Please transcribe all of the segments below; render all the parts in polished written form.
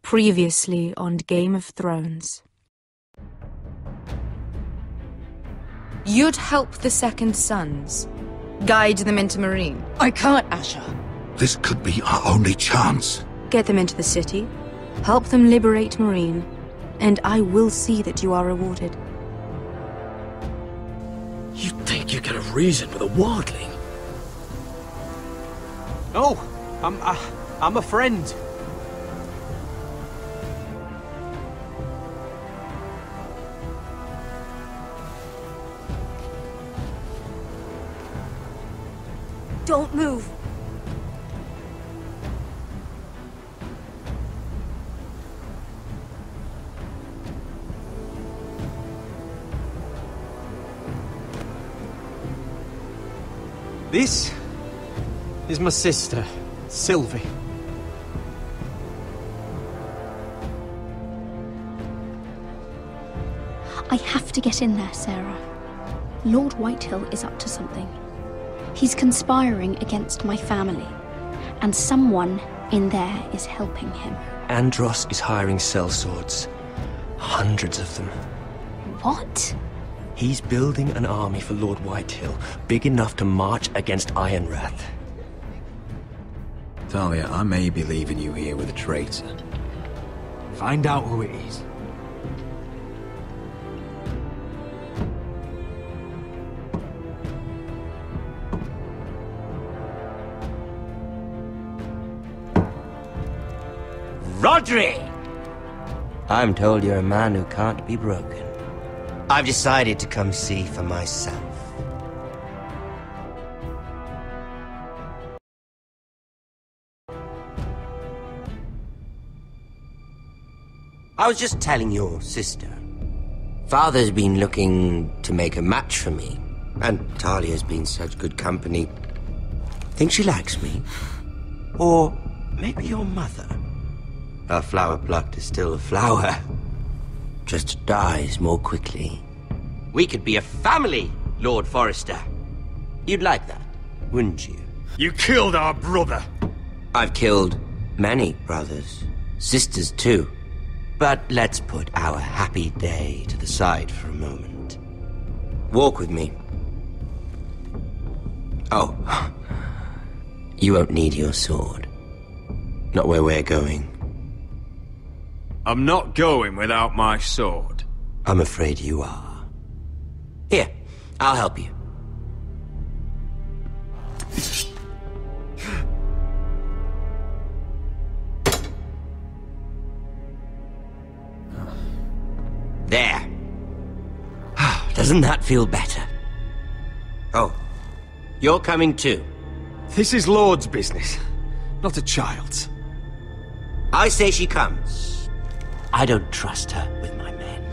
Previously on Game of Thrones. You'd help the Second Sons. Guide them into Meereen. I can't, Asher. This could be our only chance. Get them into the city. Help them liberate Meereen. And I will see that you are rewarded. You think you can have reason with a wardling? No, I'm a friend. Don't move. This is my sister, Sylvie. I have to get in there, Sarah. Lord Whitehill is up to something. He's conspiring against my family, and someone in there is helping him. Andros is hiring sellswords. Hundreds of them. What? He's building an army for Lord Whitehill, big enough to march against Ironrath. Talia, I may be leaving you here with a traitor. Find out who it is. Rodri! I'm told you're a man who can't be broken. I've decided to come see for myself. I was just telling your sister. Father's been looking to make a match for me, and Talia's been such good company. Think she likes me? Or maybe your mother? A flower plucked is still a flower. Just dies more quickly. We could be a family, Lord Forrester. You'd like that, wouldn't you? You killed our brother! I've killed many brothers, sisters too. But let's put our happy day to the side for a moment. Walk with me. Oh, you won't need your sword. Not where we're going. I'm not going without my sword. I'm afraid you are. Here, I'll help you. There. Doesn't that feel better? Oh, you're coming too. This is Lord's business, not a child's. I say she comes. I don't trust her with my men.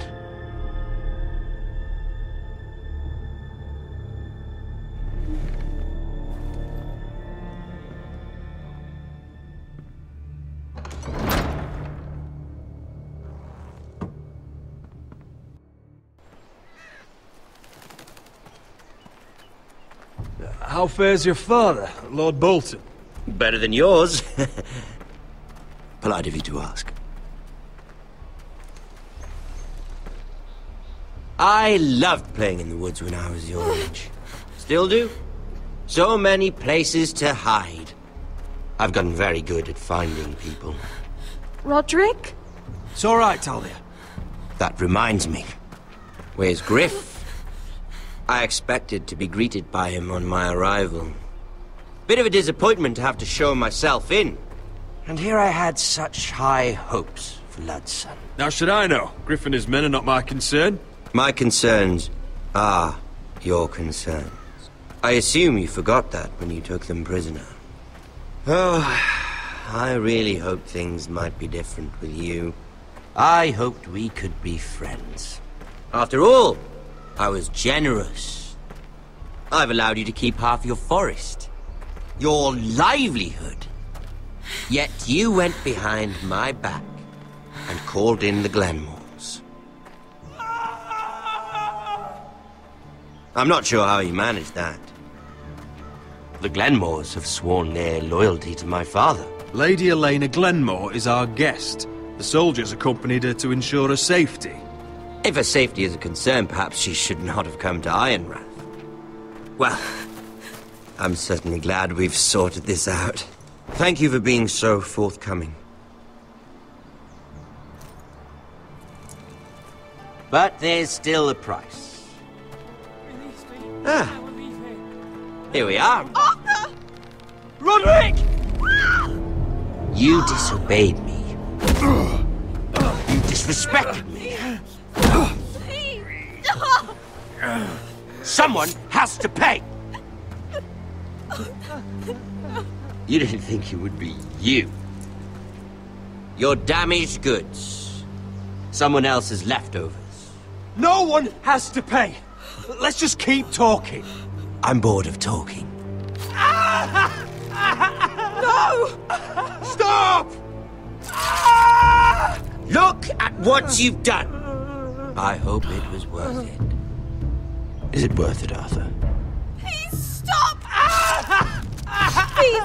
How fares your father, Lord Bolton? Better than yours. Polite of you to ask. I loved playing in the woods when I was your age. Still do. So many places to hide. I've gotten very good at finding people. Roderick? It's all right, Talia. That reminds me. Where's Griff? I expected to be greeted by him on my arrival. Bit of a disappointment to have to show myself in. And here I had such high hopes for Ludson. Now should I know? Griff and his men are not my concern. My concerns are your concerns. I assume you forgot that when you took them prisoner. Oh, I really hoped things might be different with you. I hoped we could be friends. After all, I was generous. I've allowed you to keep half your forest. Your livelihood. Yet you went behind my back and called in the Glenmores. I'm not sure how you managed that. The Glenmores have sworn their loyalty to my father. Lady Elena Glenmore is our guest. The soldiers accompanied her to ensure her safety. If her safety is a concern, perhaps she should not have come to Ironrath. Well, I'm certainly glad we've sorted this out. Thank you for being so forthcoming. But there's still a price. Ah, here we are. Arthur! Roderick! You disobeyed me. You disrespected me. Someone has to pay! You didn't think it would be you. Your damaged goods. Someone else's leftovers. No one has to pay. Let's just keep talking. I'm bored of talking. No! Stop! Look at what you've done! I hope it was worth it. Is it worth it, Arthur? Please stop! Please!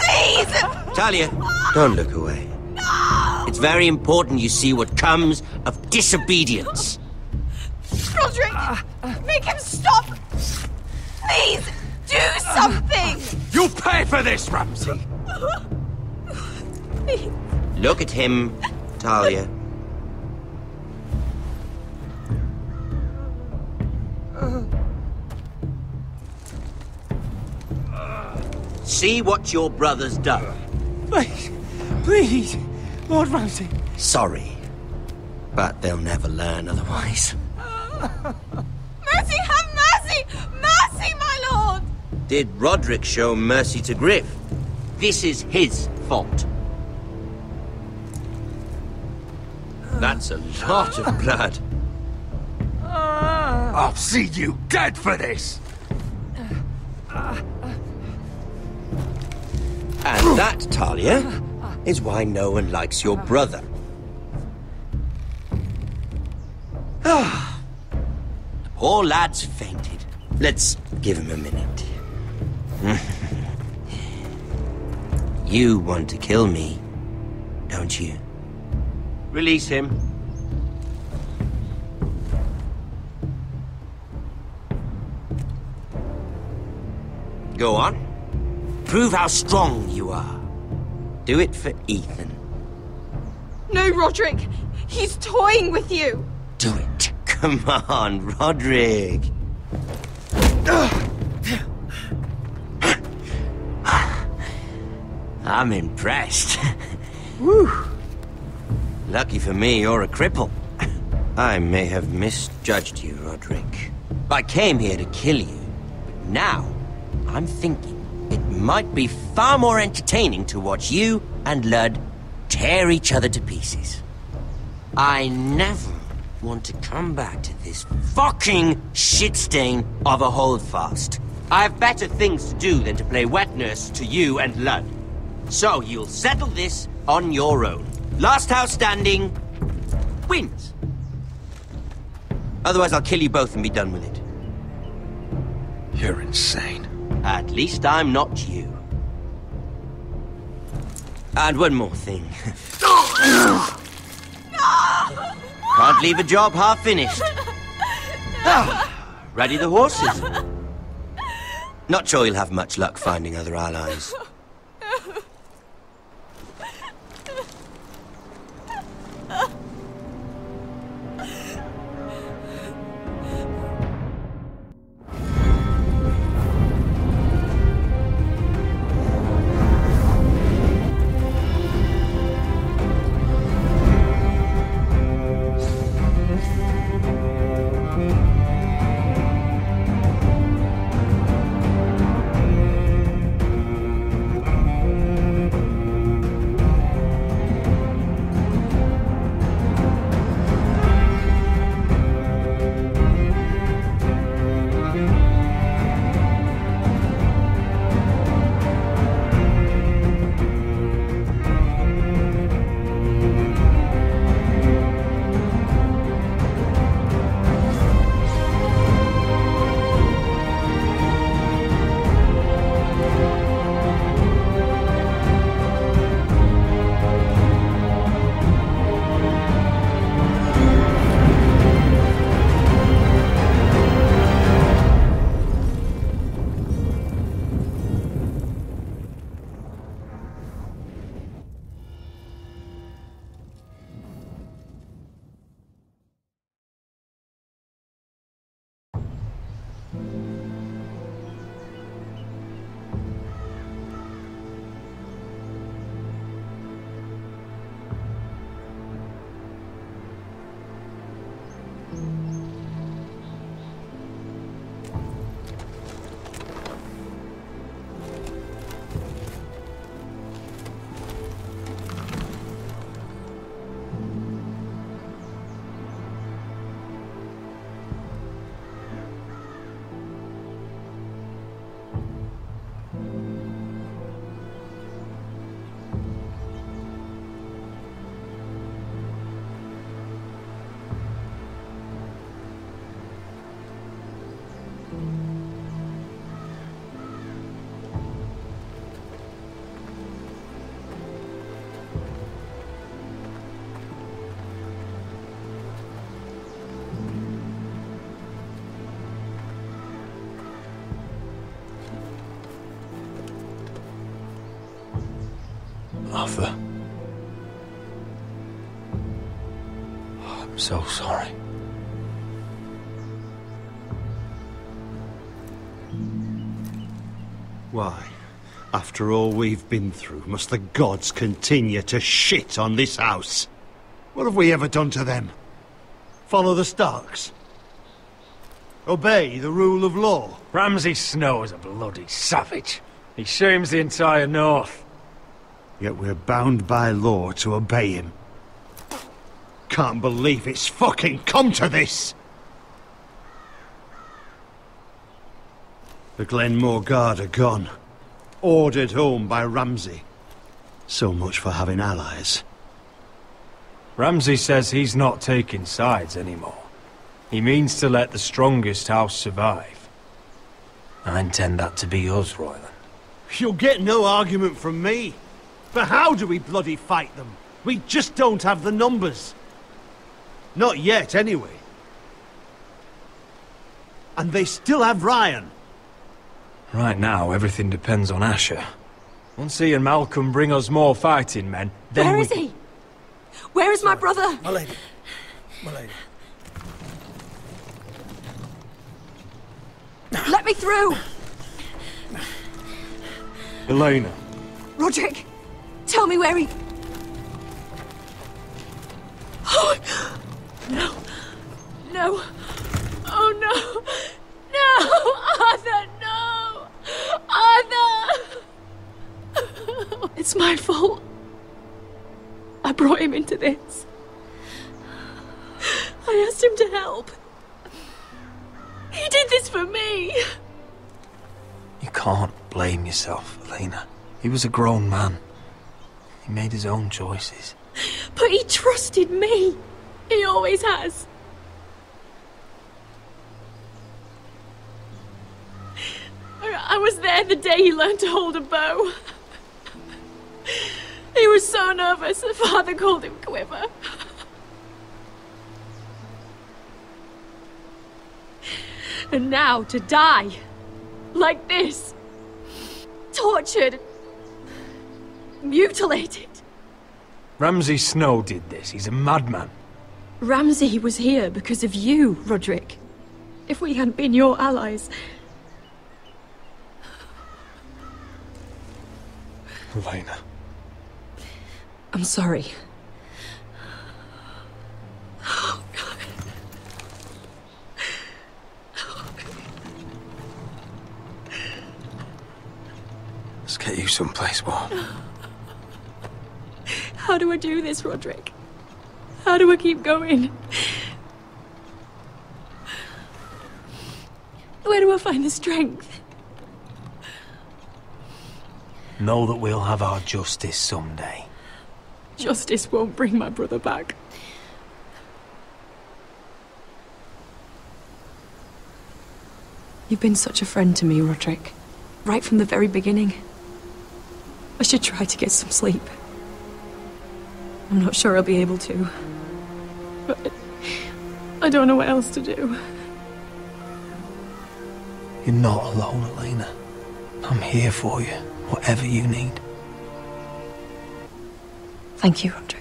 Please! Talia, don't look away. No! It's very important you see what comes of disobedience. Roderick! Make him stop! Please! Do something! You'll pay for this, Ramsay! Please. Look at him, Talia. See what your brother's done. Please, please, Lord Ramsay. Sorry, but they'll never learn otherwise. Mercy, have mercy! Mercy, my lord! Did Roderick show mercy to Griff? This is his fault. That's a lot of blood. I'll see you dead for this! And that, Talia, is why no one likes your brother. The poor lad's fainted. Let's give him a minute. You want to kill me, don't you? Release him. Go on. Prove how strong you are. Do it for Ethan. No, Roderick! He's toying with you! Do it. Come on, Roderick. I'm impressed. Woo. Lucky for me, you're a cripple. I may have misjudged you, Roderick. I came here to kill you, but now I'm thinking it might be far more entertaining to watch you and Ludd tear each other to pieces. I never want to come back to this fucking shit stain of a holdfast. I have better things to do than to play wet nurse to you and Ludd. So you'll settle this on your own. Last house standing wins. Otherwise I'll kill you both and be done with it. You're insane. At least I'm not you. And one more thing. Can't leave a job half finished. Ready the horses? Not sure you'll have much luck finding other allies. Arthur. I'm so sorry. Why, after all we've been through, must the gods continue to shit on this house? What have we ever done to them? Follow the Starks? Obey the rule of law? Ramsay Snow is a bloody savage. He shames the entire North. Yet we're bound by law to obey him. Can't believe it's fucking come to this! The Glenmore Guard are gone. Ordered home by Ramsay. So much for having allies. Ramsay says he's not taking sides anymore. He means to let the strongest house survive. I intend that to be us, Royland. You'll get no argument from me. But how do we bloody fight them? We just don't have the numbers. Not yet, anyway. And they still have Ryan. Right now, everything depends on Asher. Once he and Malcolm bring us more fighting men, then Where is he? Where is my brother? My lady. My lady. Let me through! Elena. Roderick, tell me where he... Oh, no. No. Oh, no. No! Arthur, no! Arthur! It's my fault. I brought him into this. I asked him to help. He did this for me. You can't blame yourself, Elena. He was a grown man. He made his own choices. But he trusted me. He always has. I was there the day he learned to hold a bow. He was so nervous, the father called him Quiver. And now to die, like this, tortured, mutilated. Ramsay Snow did this. He's a madman. Ramsay was here because of you, Roderick. If we hadn't been your allies... Elena. I'm sorry. Oh, God. Let's get you someplace warm. How do I do this, Roderick? How do I keep going? Where do I find the strength? Know that we'll have our justice someday. Justice won't bring my brother back. You've been such a friend to me, Roderick. Right from the very beginning. I should try to get some sleep. I'm not sure I'll be able to. But I don't know what else to do. You're not alone, Elena. I'm here for you, whatever you need. Thank you, Roderick.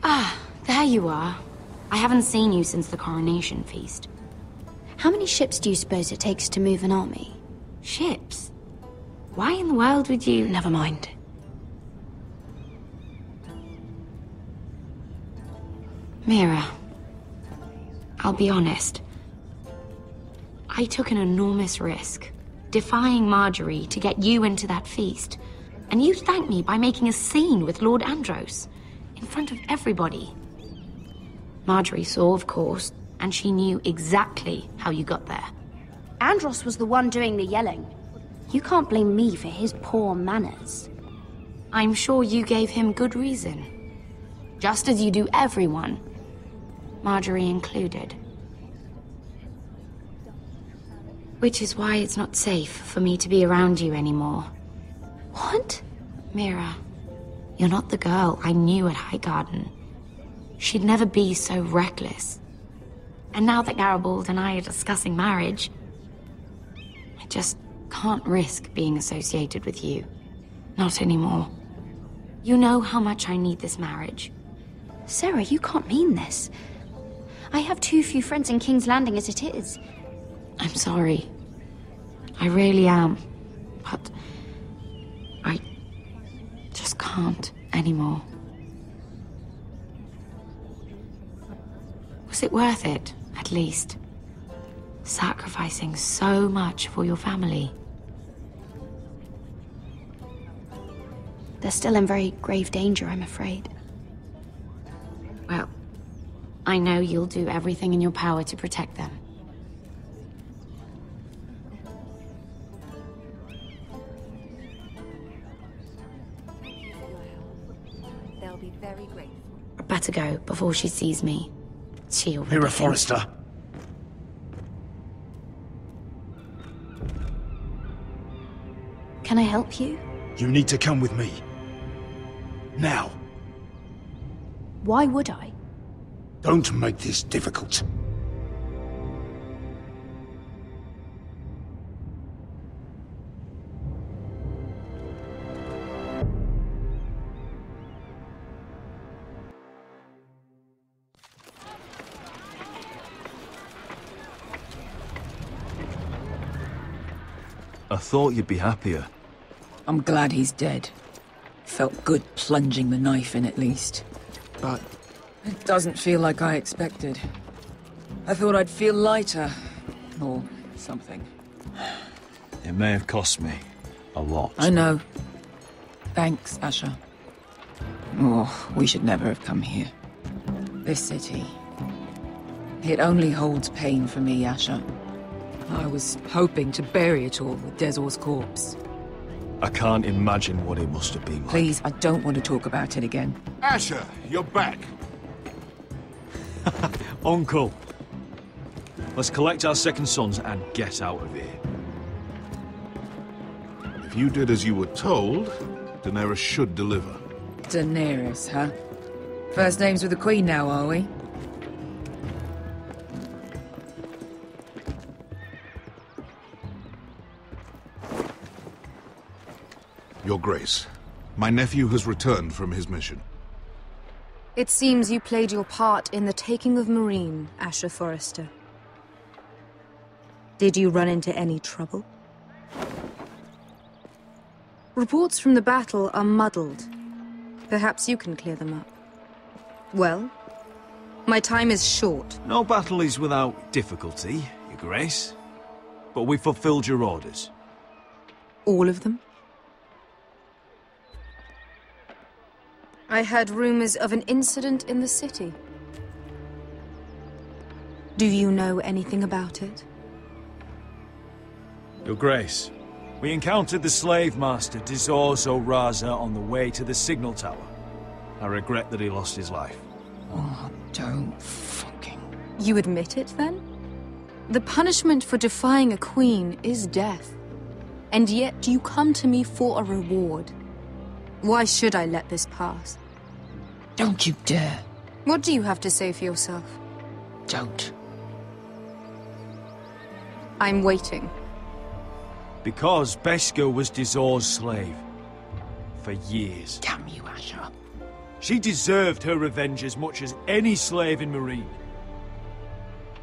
Ah, there you are. I haven't seen you since the coronation feast. How many ships do you suppose it takes to move an army? Ships? Why in the world would you... Never mind. Mira, I'll be honest. I took an enormous risk, defying Marjorie to get you into that feast. And you thanked me by making a scene with Lord Andros, in front of everybody. Marjorie saw, of course, and she knew exactly how you got there. Andros was the one doing the yelling. You can't blame me for his poor manners. I'm sure you gave him good reason. Just as you do everyone, Marjorie included. Which is why it's not safe for me to be around you anymore. What? Mira, you're not the girl I knew at Highgarden. She'd never be so reckless. And now that Garibald and I are discussing marriage, I just can't risk being associated with you. Not anymore. You know how much I need this marriage. Sarah, you can't mean this. I have too few friends in King's Landing as it is. I'm sorry. I really am. But I just can't anymore. Was it worth it, at least? Sacrificing so much for your family. They're still in very grave danger, I'm afraid. Well, I know you'll do everything in your power to protect them. They'll be very grateful. I better go before she sees me. She already Mira thinks- Forrester. Can I help you? You need to come with me. Now. Why would I? Don't make this difficult. I thought you'd be happier. I'm glad he's dead. Felt good plunging the knife in at least. But it doesn't feel like I expected. I thought I'd feel lighter. Or something. It may have cost me a lot. I know. Thanks, Asher. Oh, we should never have come here. This city. It only holds pain for me, Asher. I was hoping to bury it all with Dezor's corpse. I can't imagine what it must have been like. Please, I don't want to talk about it again. Asher, you're back. Uncle. Let's collect our second sons and get out of here. If you did as you were told, Daenerys should deliver. Daenerys, huh? First names with the Queen now, are we? Your Grace, my nephew has returned from his mission. It seems you played your part in the taking of Marine, Asher Forrester. Did you run into any trouble? Reports from the battle are muddled. Perhaps you can clear them up. Well, my time is short. No battle is without difficulty, Your Grace. But we fulfilled your orders. All of them? I heard rumors of an incident in the city. Do you know anything about it? Your Grace, we encountered the slave master Dizor Zoraza on the way to the signal tower. I regret that he lost his life. Oh, don't fucking... You admit it, then? The punishment for defying a queen is death. And yet you come to me for a reward. Why should I let this pass? Don't you dare. What do you have to say for yourself? Don't. I'm waiting. Because Beskha was Dizor's slave. For years. Damn you, Asher. She deserved her revenge as much as any slave in Marine.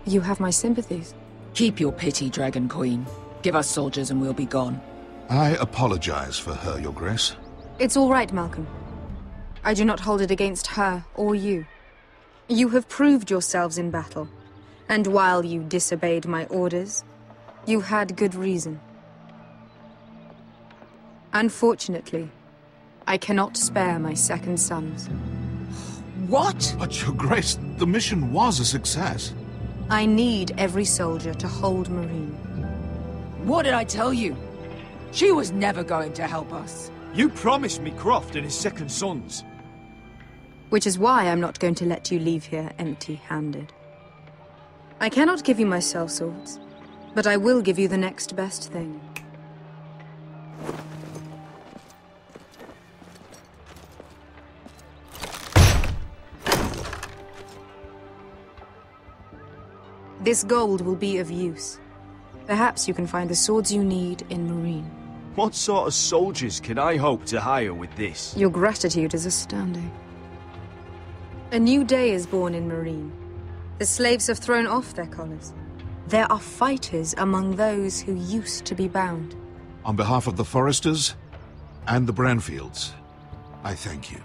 You have my sympathies. Keep your pity, Dragon Queen. Give us soldiers and we'll be gone. I apologize for her, Your Grace. It's all right, Malcolm. I do not hold it against her or you. You have proved yourselves in battle. And while you disobeyed my orders, you had good reason. Unfortunately, I cannot spare my second sons. What? But, Your Grace, the mission was a success. I need every soldier to hold Marine. What did I tell you? She was never going to help us. You promised me Croft and his second sons. Which is why I'm not going to let you leave here empty-handed. I cannot give you my sellswords, But I will give you the next best thing. This gold will be of use. Perhaps you can find the swords you need in Marine. What sort of soldiers can I hope to hire with this? Your gratitude is astounding. A new day is born in Marine. The slaves have thrown off their collars. There are fighters among those who used to be bound. On behalf of the Foresters and the Branfields, I thank you.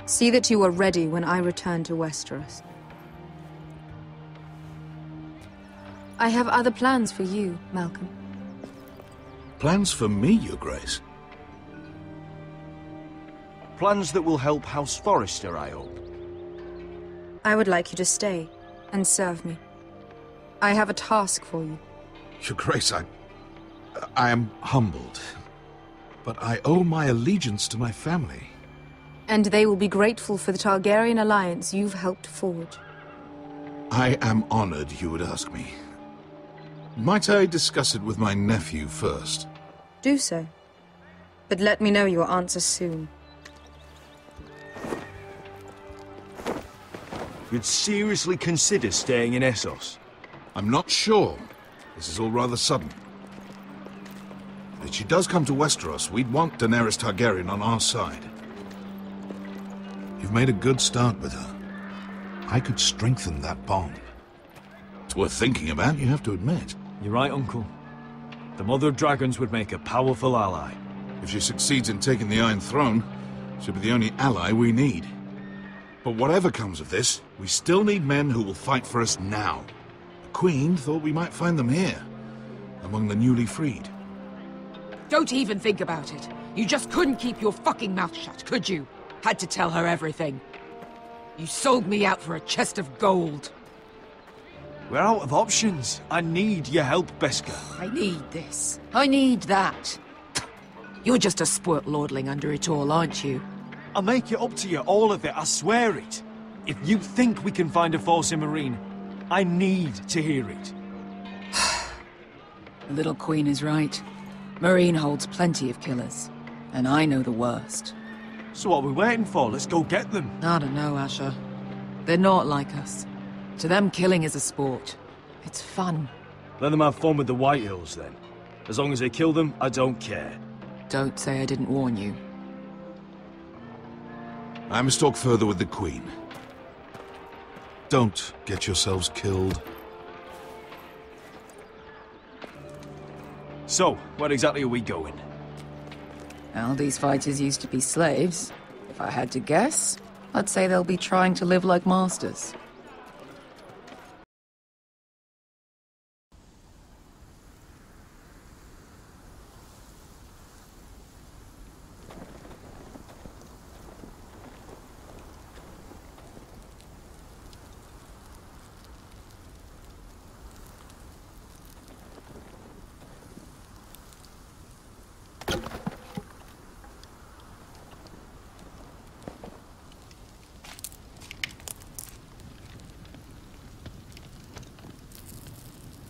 See that you are ready when I return to Westeros. I have other plans for you, Malcolm. Plans for me, Your Grace? Plans that will help House Forrester, I hope. I would like you to stay and serve me. I have a task for you. Your Grace, I am humbled. But I owe my allegiance to my family. And they will be grateful for the Targaryen alliance you've helped forge. I am honored you would ask me. Might I discuss it with my nephew first? Do so. But let me know your answer soon. You'd seriously consider staying in Essos? I'm not sure. This is all rather sudden. If she does come to Westeros, we'd want Daenerys Targaryen on our side. You've made a good start with her. I could strengthen that bond. It's worth thinking about, you have to admit. You're right, Uncle. The Mother of Dragons would make a powerful ally. If she succeeds in taking the Iron Throne, she'll be the only ally we need. But whatever comes of this, we still need men who will fight for us now. The Queen thought we might find them here, among the newly freed. Don't even think about it. You just couldn't keep your fucking mouth shut, could you? Had to tell her everything. You sold me out for a chest of gold. We're out of options. I need your help, Beskha. I need this. I need that. You're just a spoilt lordling under it all, aren't you? I'll make it up to you, all of it, I swear it. If you think we can find a force in Marine, I need to hear it. The little queen is right. Marine holds plenty of killers, and I know the worst. So what are we waiting for? Let's go get them. I don't know, Asher. They're not like us. To them, killing is a sport. It's fun. Let them have fun with the White Hills, then. As long as they kill them, I don't care. Don't say I didn't warn you. I must talk further with the Queen. Don't get yourselves killed. So, where exactly are we going? Well, these fighters used to be slaves. If I had to guess, I'd say they'll be trying to live like masters.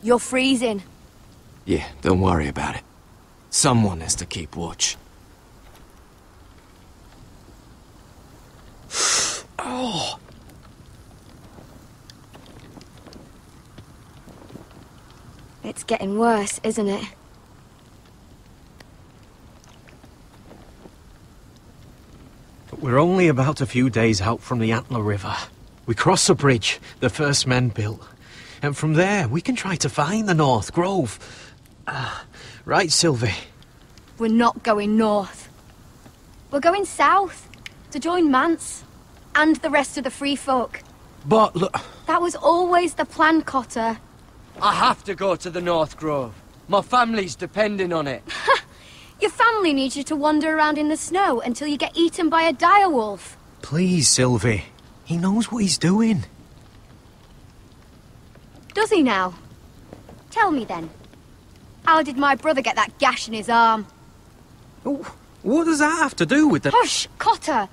You're freezing. Yeah, don't worry about it. Someone has to keep watch. Oh! It's getting worse, isn't it? We're only about a few days out from the Antler River. We cross the bridge the first men built. And from there, we can try to find the North Grove. Right, Sylvie? We're not going north. We're going south, to join Mance, and the rest of the Free Folk. But look... That was always the plan, Cotter. I have to go to the North Grove. My family's depending on it. Your family needs you to wander around in the snow until you get eaten by a direwolf. Please, Sylvie. He knows what he's doing. Does he now? Tell me then. How did my brother get that gash in his arm? What does that have to do with the... Hush, Cotter!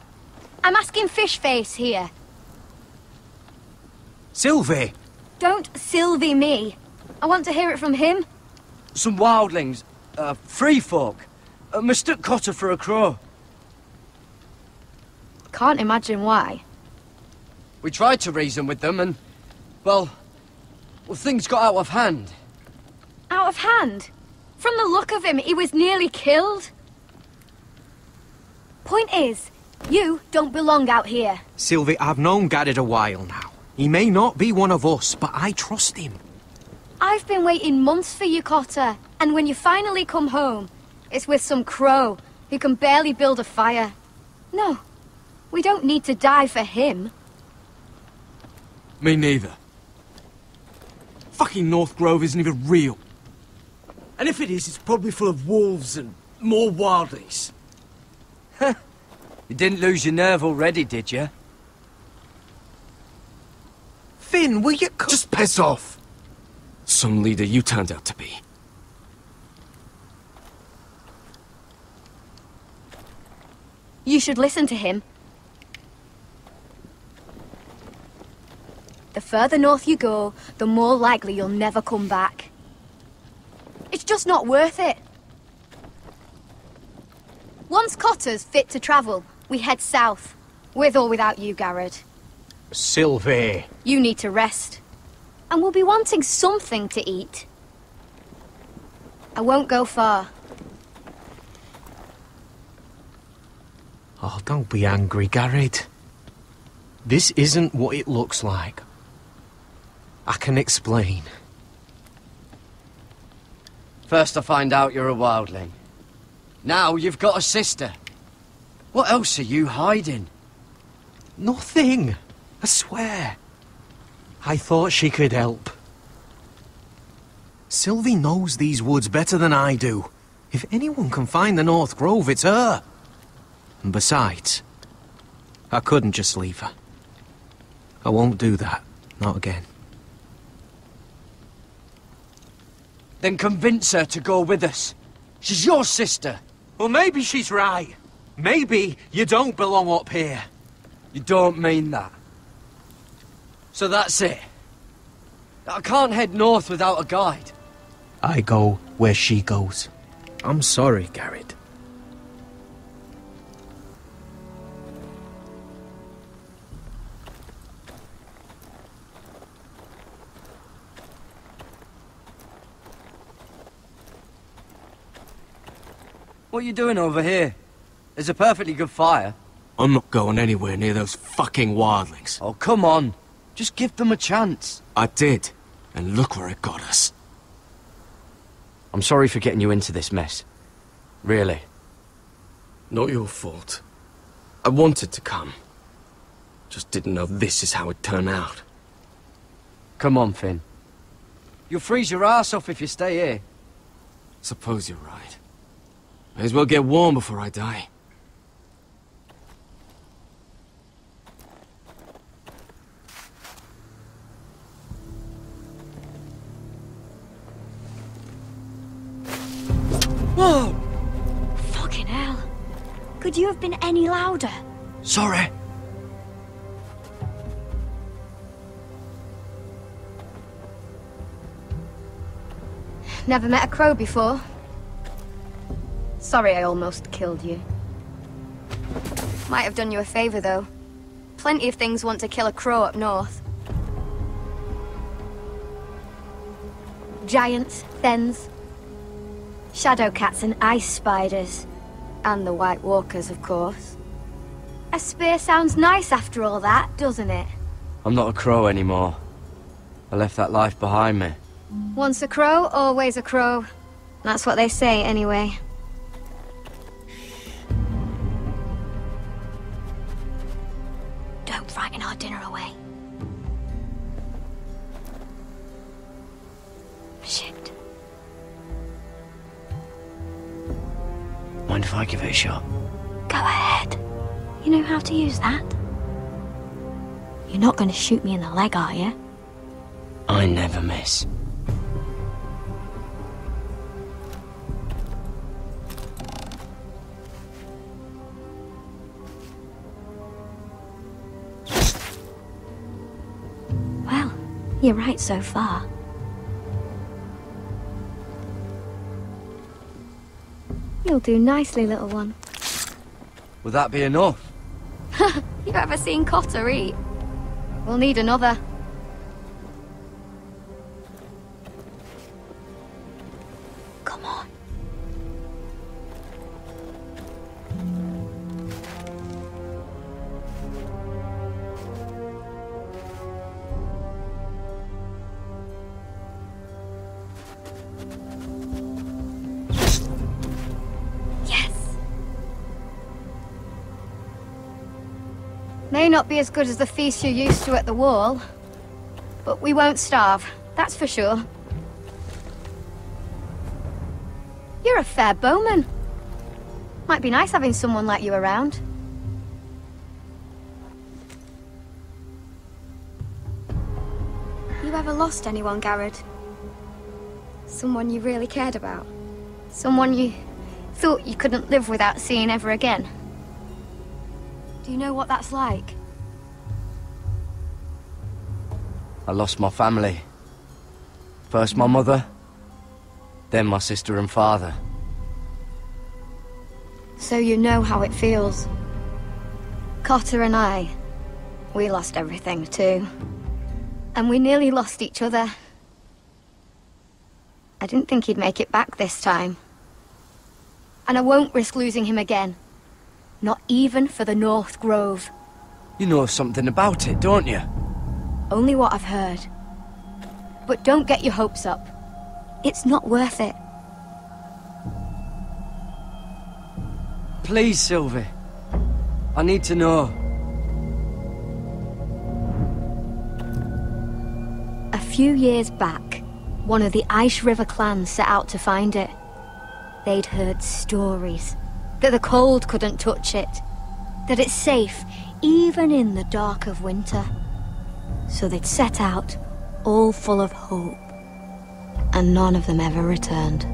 I'm asking Fishface here. Sylvie! Don't Sylvie me. I want to hear it from him. Some wildlings, free folk, mistook Cotter for a crow. Can't imagine why. We tried to reason with them and, well, things got out of hand. Out of hand? From the look of him, he was nearly killed. Point is, you don't belong out here. Sylvie, I've known Garrett a while now. He may not be one of us, but I trust him. I've been waiting months for you, Cotter. And when you finally come home, it's with some crow who can barely build a fire. No, we don't need to die for him. Me neither. Fucking North Grove isn't even real. And if it is, it's probably full of wolves and more wildlings. You didn't lose your nerve already, did you? Finn, will you Just piss off! Some leader you turned out to be. You should listen to him. The further north you go, the more likely you'll never come back. It's just not worth it. Once Cotter's fit to travel, we head south. With or without you, Garrett. Sylvie. You need to rest. And we'll be wanting something to eat. I won't go far. Oh, don't be angry, Garrett. This isn't what it looks like. I can explain. First I find out you're a wildling. Now you've got a sister. What else are you hiding? Nothing. I swear. I thought she could help. Sylvie knows these woods better than I do. If anyone can find the North Grove, it's her. And besides, I couldn't just leave her. I won't do that. Not again. Then convince her to go with us. She's your sister. Well, maybe she's right. Maybe you don't belong up here. You don't mean that. So that's it. I can't head north without a guide. I go where she goes. I'm sorry, Garrett. What are you doing over here? There's a perfectly good fire. I'm not going anywhere near those fucking wildlings. Oh, come on. Just give them a chance. I did, and look where it got us. I'm sorry for getting you into this mess. Really. Not your fault. I wanted to come. Just didn't know this is how it'd turn out. Come on, Finn. You'll freeze your ass off if you stay here. Suppose you're right. May as well get warm before I die. Whoa! Fucking hell. Could you have been any louder? Sorry. Never met a crow before. Sorry I almost killed you. Might have done you a favor, though. Plenty of things want to kill a crow up north. Giants, thens, shadow cats and ice spiders. And the White Walkers, of course. A spear sounds nice after all that, doesn't it? I'm not a crow anymore. I left that life behind me. Once a crow, always a crow. That's what they say, anyway. Don't frighten our dinner away. Shit. Mind if I give it a shot? Go ahead. You know how to use that? You're not going to shoot me in the leg, are you? I never miss. You're right so far. You'll do nicely, little one. Would that be enough? You ever seen Cotter eat? We'll need another. Come on. May not be as good as the feast you're used to at the wall, but we won't starve, that's for sure. You're a fair bowman. Might be nice having someone like you around. You ever lost anyone, Garrod? Someone you really cared about? Someone you thought you couldn't live without seeing ever again? Do you know what that's like? I lost my family. First my mother, then my sister and father. So you know how it feels. Cotter and I, we lost everything too. And we nearly lost each other. I didn't think he'd make it back this time. And I won't risk losing him again. Not even for the North Grove. You know something about it, don't you? Only what I've heard. But don't get your hopes up. It's not worth it. Please, Sylvie. I need to know. A few years back, one of the Ice River clans set out to find it. They'd heard stories. That the cold couldn't touch it. That it's safe, even in the dark of winter. So they'd set out, all full of hope. And none of them ever returned.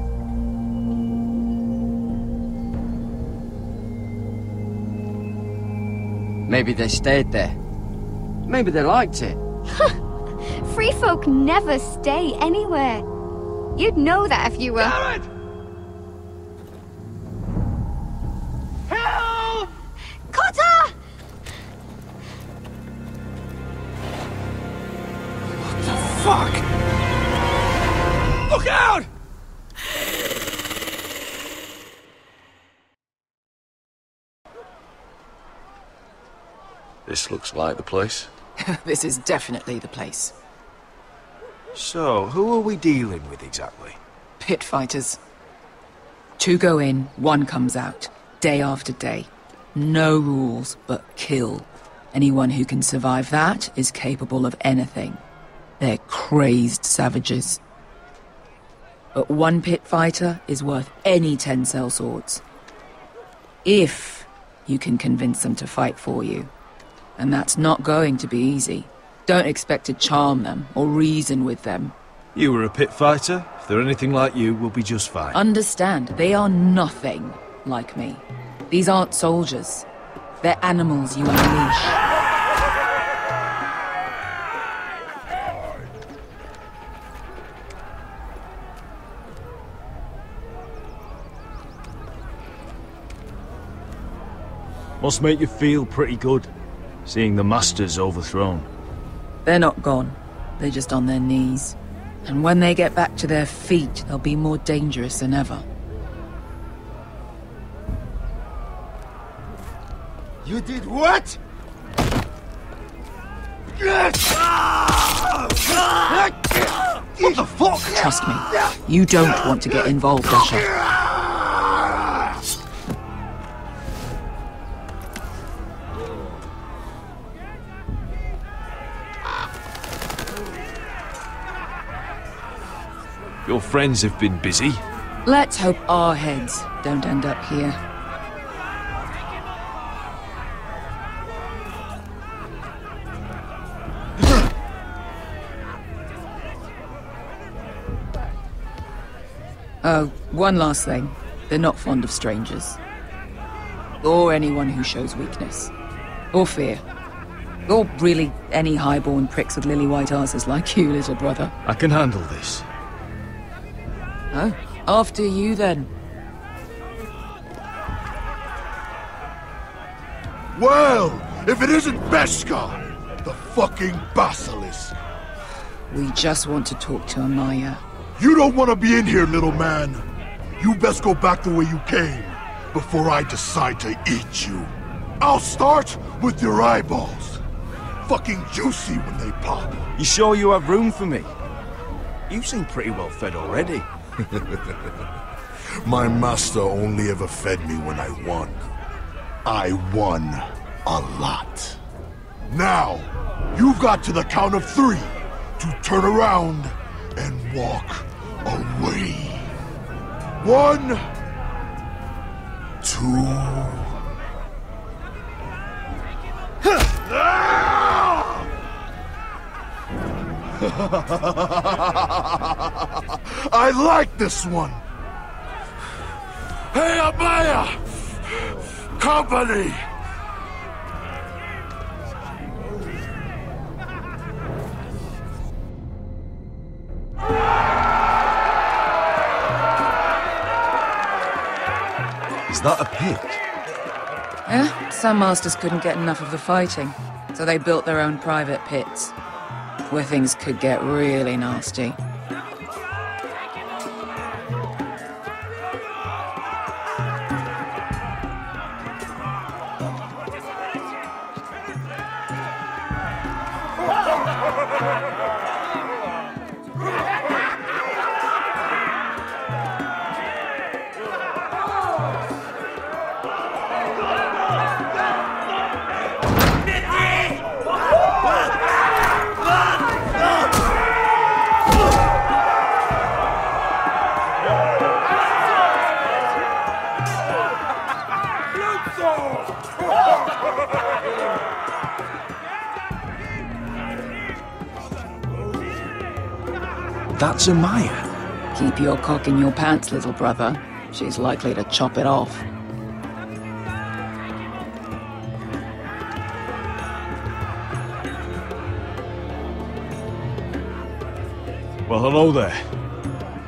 Maybe they stayed there. Maybe they liked it. Free folk never stay anywhere. You'd know that if you were... Garrod! Help! Cotter! What the fuck? Look out! This looks like the place. This is definitely the place. So, who are we dealing with exactly? Pit fighters. 2 go in, 1 comes out. Day after day. No rules, but kill. Anyone who can survive that is capable of anything. They're crazed savages. But 1 pit fighter is worth any 10 sellswords. If you can convince them to fight for you. And that's not going to be easy. Don't expect to charm them or reason with them. You were a pit fighter. If they're anything like you, we'll be just fine. Understand, they are nothing like me. These aren't soldiers. They're animals you unleash. Must make you feel pretty good, seeing the Masters overthrown. They're not gone. They're just on their knees. And when they get back to their feet, they'll be more dangerous than ever. You did what? What the fuck? Trust me, you don't want to get involved, Asher. Your friends have been busy. Let's hope our heads don't end up here. Oh, one last thing. They're not fond of strangers. Or anyone who shows weakness. Or fear. Or really any highborn pricks with lily-white asses like you, little brother. I can handle this. Oh, after you then. Well, if it isn't Beskar, the fucking basilisk. We just want to talk to Amaya. You don't want to be in here, little man. You best go back the way you came, before I decide to eat you. I'll start with your eyeballs. Fucking juicy when they pop. You sure you have room for me? You seem pretty well fed already. My master only ever fed me when I won. I won a lot. Now, you've got to the count of 3 to turn around and walk away. 1, 2... I like this one. Hey, Amaya! Company! Is that a pit? Yeah, some masters couldn't get enough of the fighting, so they built their own private pits, where things could get really nasty. That's Amaya. Keep your cock in your pants, little brother. She's likely to chop it off. Well, hello there.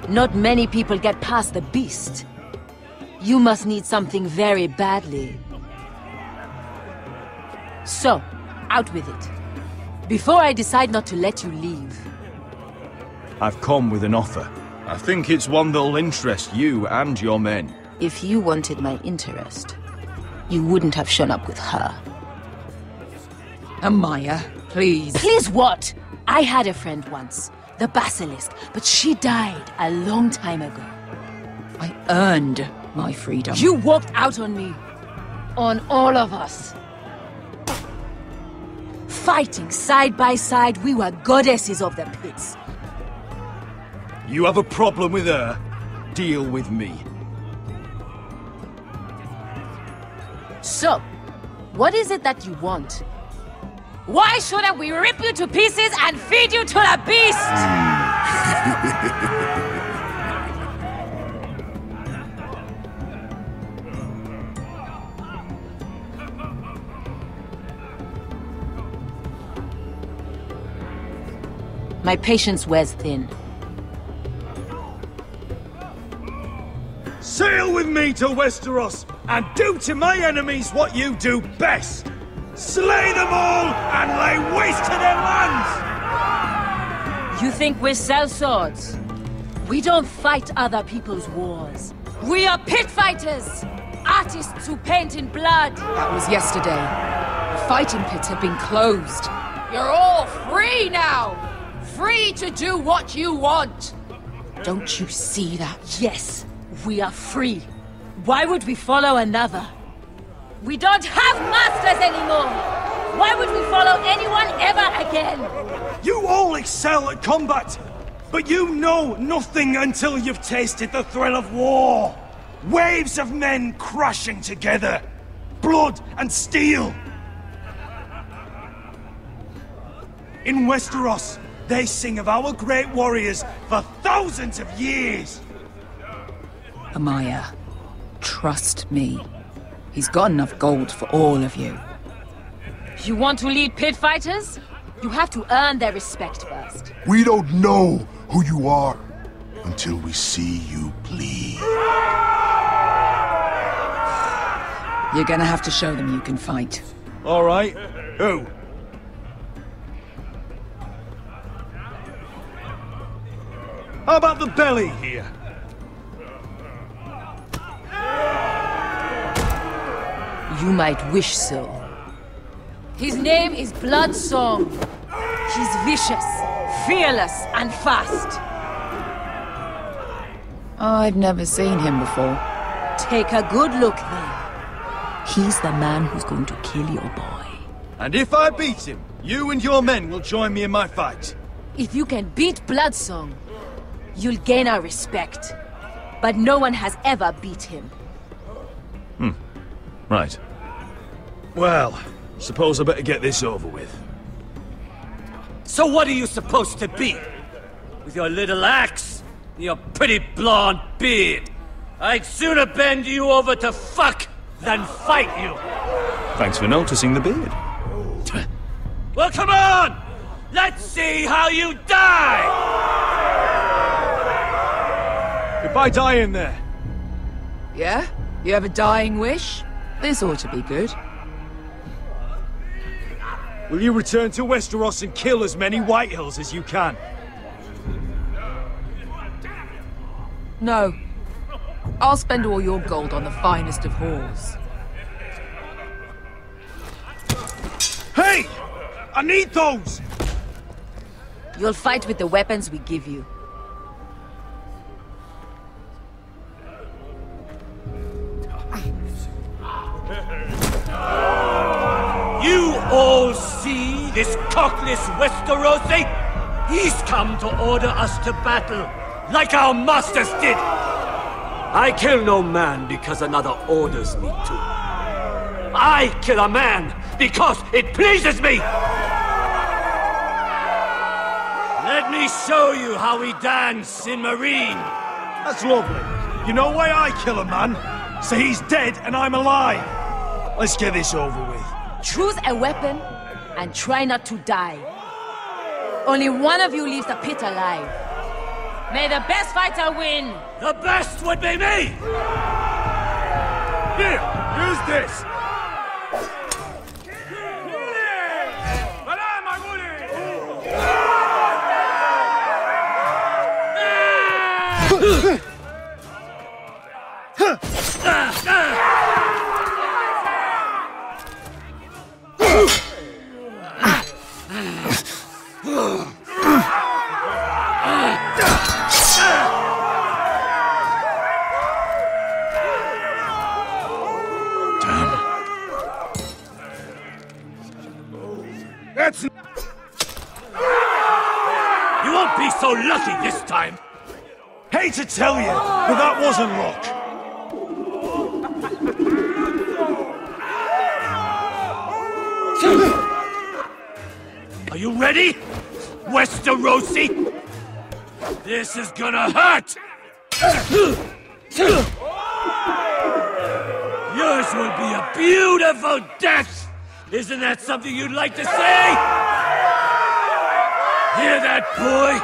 Not many people get past the beast. You must need something very badly. So, out with it. Before I decide not to let you leave. I've come with an offer. I think it's one that'll interest you and your men. If you wanted my interest, you wouldn't have shown up with her. Amaya, please. Please what? I had a friend once, the Basilisk, but she died a long time ago. I earned my freedom. You walked out on me. On all of us. Fighting side by side, we were goddesses of the pits. You have a problem with her? Deal with me. So, what is it that you want? Why shouldn't we rip you to pieces and feed you to the beast? My patience wears thin. Sail with me to Westeros and do to my enemies what you do best. Slay them all and lay waste to their lands! You think we sell swords? We don't fight other people's wars. We are pit fighters! Artists who paint in blood! That was yesterday. The fighting pits have been closed. You're all free now! Free to do what you want! Don't you see that? Yes, we are free. Why would we follow another? We don't have masters anymore! Why would we follow anyone ever again? You all excel at combat, but you know nothing until you've tasted the thrill of war. Waves of men crashing together. Blood and steel. In Westeros, they sing of our great warriors for thousands of years. Amaya, trust me. He's got enough gold for all of you. You want to lead pit fighters? You have to earn their respect first. We don't know who you are until we see you bleed. You're gonna have to show them you can fight. All right. Who? How about the belly here? You might wish so. His name is Bloodsong. He's vicious, fearless, and fast. I've never seen him before. Take a good look then. He's the man who's going to kill your boy. And if I beat him, you and your men will join me in my fight. If you can beat Bloodsong, you'll gain our respect. But no one has ever beat him. Right. Well, suppose I better get this over with. So what are you supposed to be? With your little axe and your pretty blonde beard? I'd sooner bend you over to fuck than fight you. Thanks for noticing the beard. Well, come on! Let's see how you die! If I die in there. Yeah? You have a dying wish? This ought to be good. Will you return to Westeros and kill as many Whitehills as you can? No. I'll spend all your gold on the finest of halls. Hey! I need those! You'll fight with the weapons we give you. You all see this cockless Westerosi? He's come to order us to battle, like our masters did. I kill no man because another orders me to. I kill a man because it pleases me! Let me show you how we dance in Marine. That's lovely. You know why I kill a man? So he's dead and I'm alive. Let's get this over with. Choose a weapon and try not to die. Only one of you leaves the pit alive. May the best fighter win! The best would be me! Here, use this! That's... You won't be so lucky this time! Hate to tell you, but that wasn't luck. Are you ready, Westerosi? This is gonna hurt! Yours will be a beautiful death! Isn't that something you'd like to say? Hear that, boy?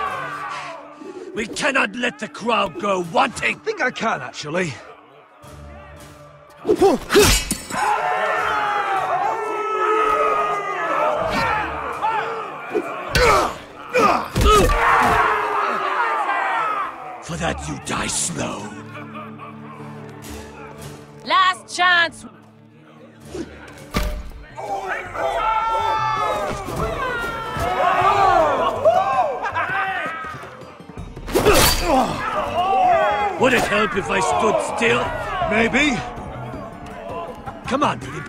We cannot let the crowd go wanting! I think I can, actually. For that you die slow. Last chance! Would it help if I stood still? Maybe. Come on, baby.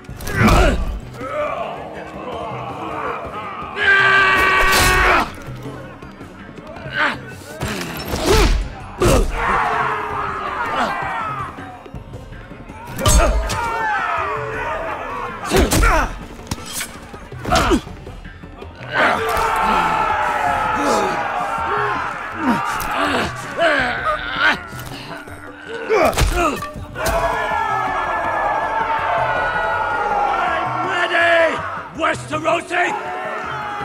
Westerosi!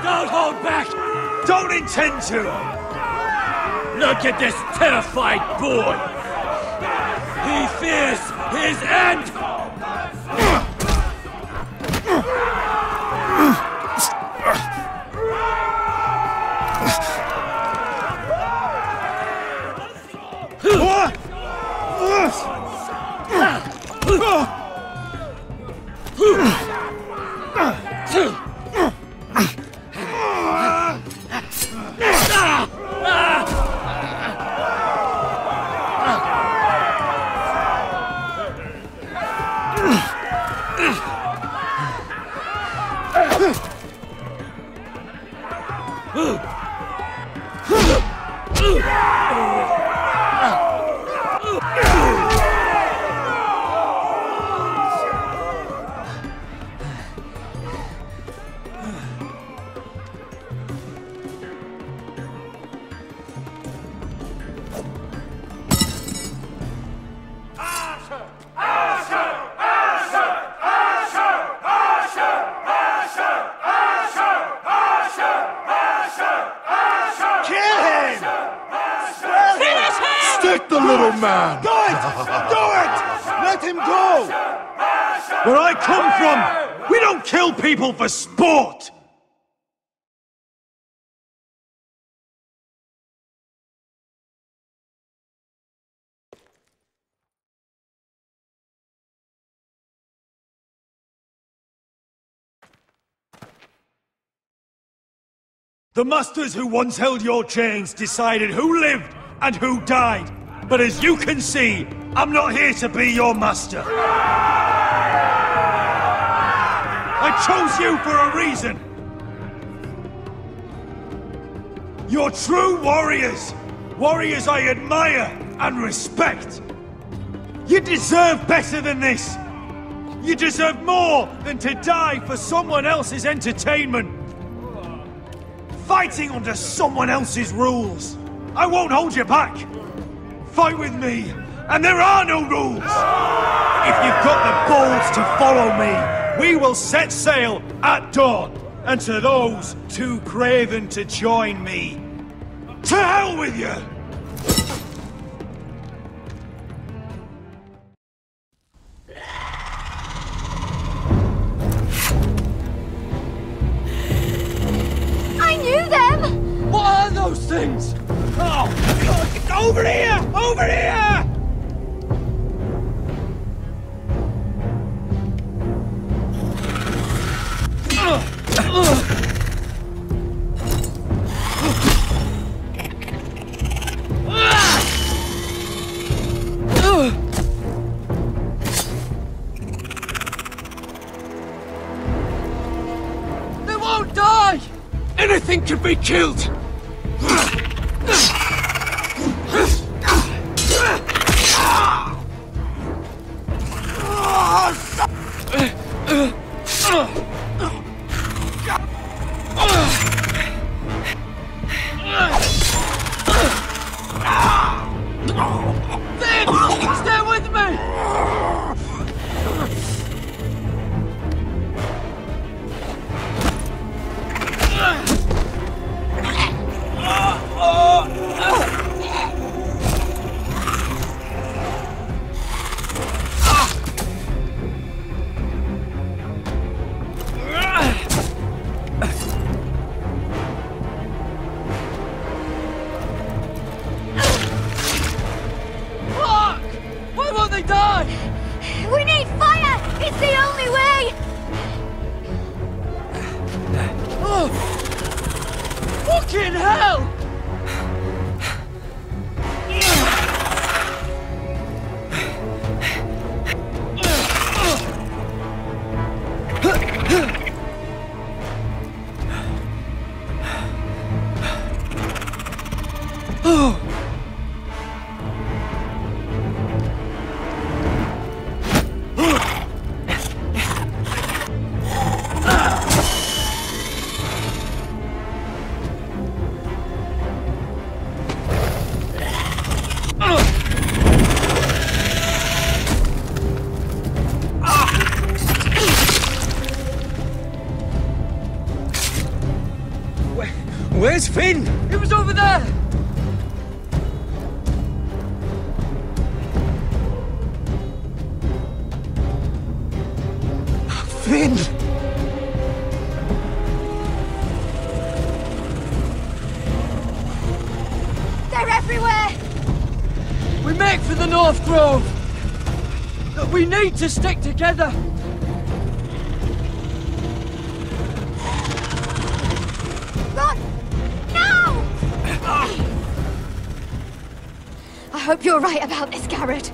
Don't hold back! Don't intend to! Look at this terrified boy! He fears his end! Stick the little man! Do it! Do it! Let him go! Where I come from, we don't kill people for sport! The masters who once held your chains decided who lived and who died. But as you can see, I'm not here to be your master. I chose you for a reason. You're true warriors. Warriors I admire and respect. You deserve better than this. You deserve more than to die for someone else's entertainment. Fighting under someone else's rules. I won't hold you back. Fight with me, and there are no rules. If you've got the balls to follow me, we will set sail at dawn. And to those too craven to join me, to hell with you! What are those things? Oh, over here! Over here! They won't die! Anything can be killed! Stay with me! Where's Finn? He was over there! Finn! They're everywhere! We make for the North Grove! But we need to stick together! Run! No! I hope you're right about this, Garrett.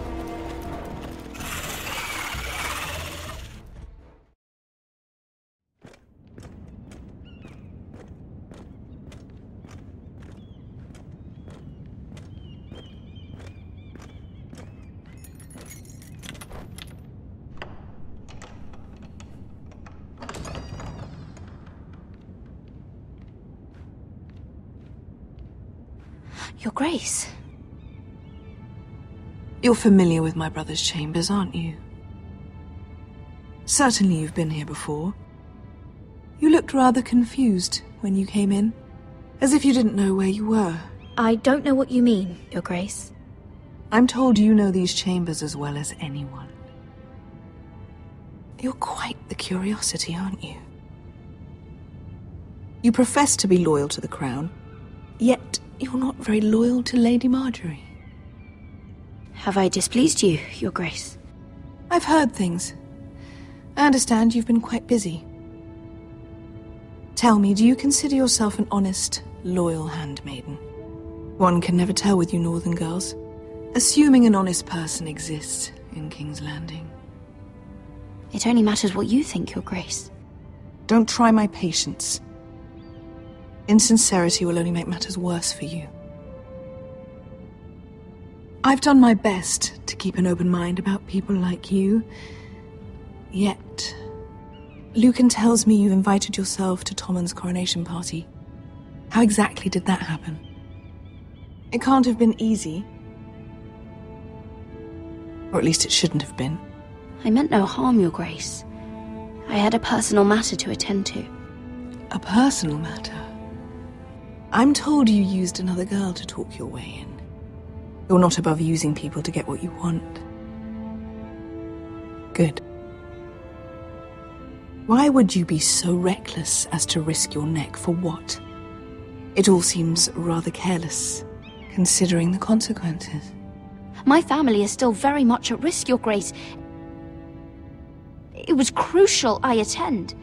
Your Grace. You're familiar with my brother's chambers, aren't you? Certainly you've been here before. You looked rather confused when you came in, as if you didn't know where you were. I don't know what you mean, Your Grace. I'm told you know these chambers as well as anyone. You're quite the curiosity, aren't you? You profess to be loyal to the crown, yet you're not very loyal to Lady Marjorie. Have I displeased you, Your Grace? I've heard things. I understand you've been quite busy. Tell me, do you consider yourself an honest, loyal handmaiden? One can never tell with you northern girls. Assuming an honest person exists in King's Landing. It only matters what you think, Your Grace. Don't try my patience. Insincerity will only make matters worse for you. I've done my best to keep an open mind about people like you. Yet, Lucan tells me you invited yourself to Tommen's coronation party. How exactly did that happen? It can't have been easy. Or at least it shouldn't have been. I meant no harm, Your Grace. I had a personal matter to attend to. A personal matter? I'm told you used another girl to talk your way in. You're not above using people to get what you want. Good. Why would you be so reckless as to risk your neck for what? It all seems rather careless, considering the consequences. My family is still very much at risk, Your Grace. It was crucial I attend.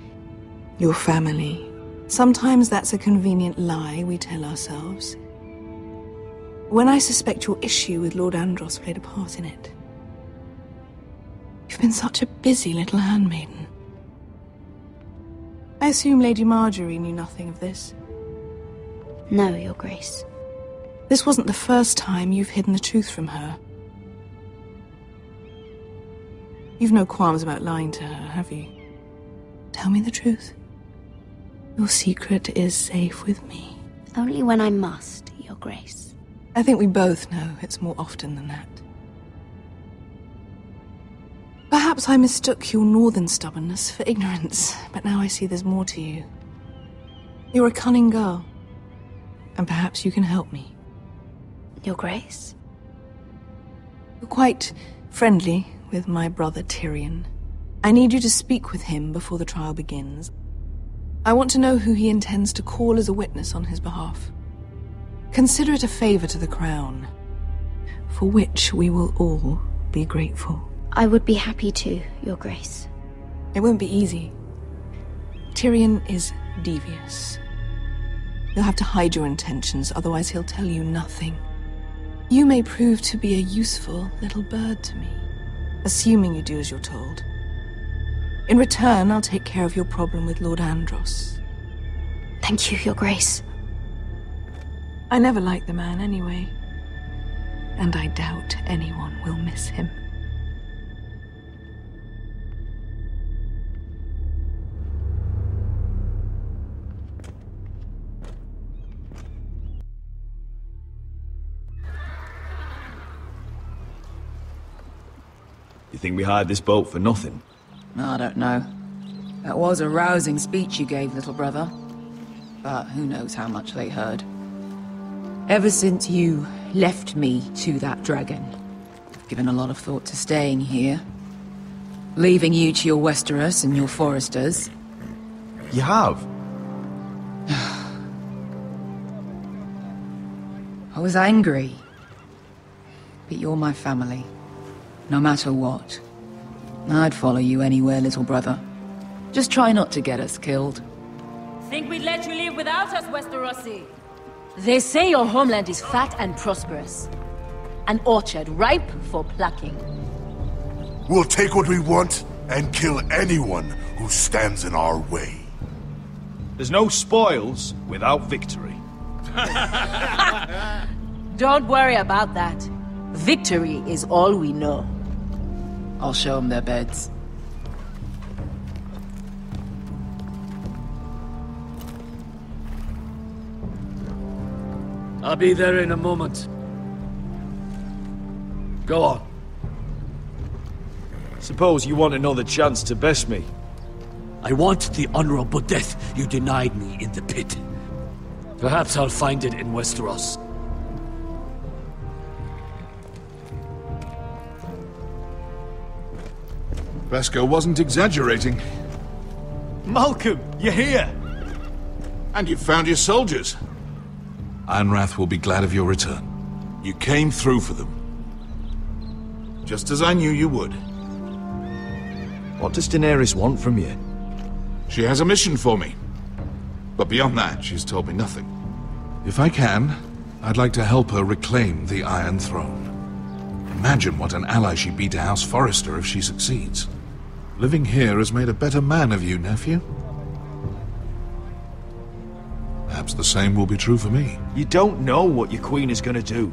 Your family. Sometimes that's a convenient lie we tell ourselves. When I suspect your issue with Lord Andros played a part in it. You've been such a busy little handmaiden. I assume Lady Marjorie knew nothing of this. No, Your Grace. This wasn't the first time you've hidden the truth from her. You've no qualms about lying to her, have you? Tell me the truth. Your secret is safe with me. Only when I must, Your Grace. I think we both know it's more often than that. Perhaps I mistook your northern stubbornness for ignorance, but now I see there's more to you. You're a cunning girl, and perhaps you can help me. Your Grace? You're quite friendly with my brother Tyrion. I need you to speak with him before the trial begins. I want to know who he intends to call as a witness on his behalf. Consider it a favor to the crown, for which we will all be grateful. I would be happy to, Your Grace. It won't be easy. Tyrion is devious. You'll have to hide your intentions, otherwise he'll tell you nothing. You may prove to be a useful little bird to me, assuming you do as you're told. In return, I'll take care of your problem with Lord Andros. Thank you, Your Grace. I never liked the man anyway, and I doubt anyone will miss him. You think we hired this boat for nothing? I don't know. That was a rousing speech you gave, little brother. but who knows how much they heard. Ever since you left me to that dragon, I've given a lot of thought to staying here. Leaving you to your Westeros and your Foresters. You have? I was angry. But you're my family. No matter what. I'd follow you anywhere, little brother. Just try not to get us killed. Think we'd let you leave without us, Westerosi? They say your homeland is fat and prosperous. An orchard ripe for plucking. We'll take what we want and kill anyone who stands in our way. There's no spoils without victory. Don't worry about that. Victory is all we know. I'll show them their beds. I'll be there in a moment. Go on. Suppose you want another chance to best me. I want the honorable death you denied me in the pit. Perhaps I'll find it in Westeros. Vesco wasn't exaggerating. Malcolm, you're here! And you've found your soldiers. Ironrath will be glad of your return. You came through for them. Just as I knew you would. What does Daenerys want from you? She has a mission for me. But beyond that, she's told me nothing. If I can, I'd like to help her reclaim the Iron Throne. Imagine what an ally she'd be to House Forrester if she succeeds. Living here has made a better man of you, nephew. Perhaps the same will be true for me. You don't know what your queen is gonna do.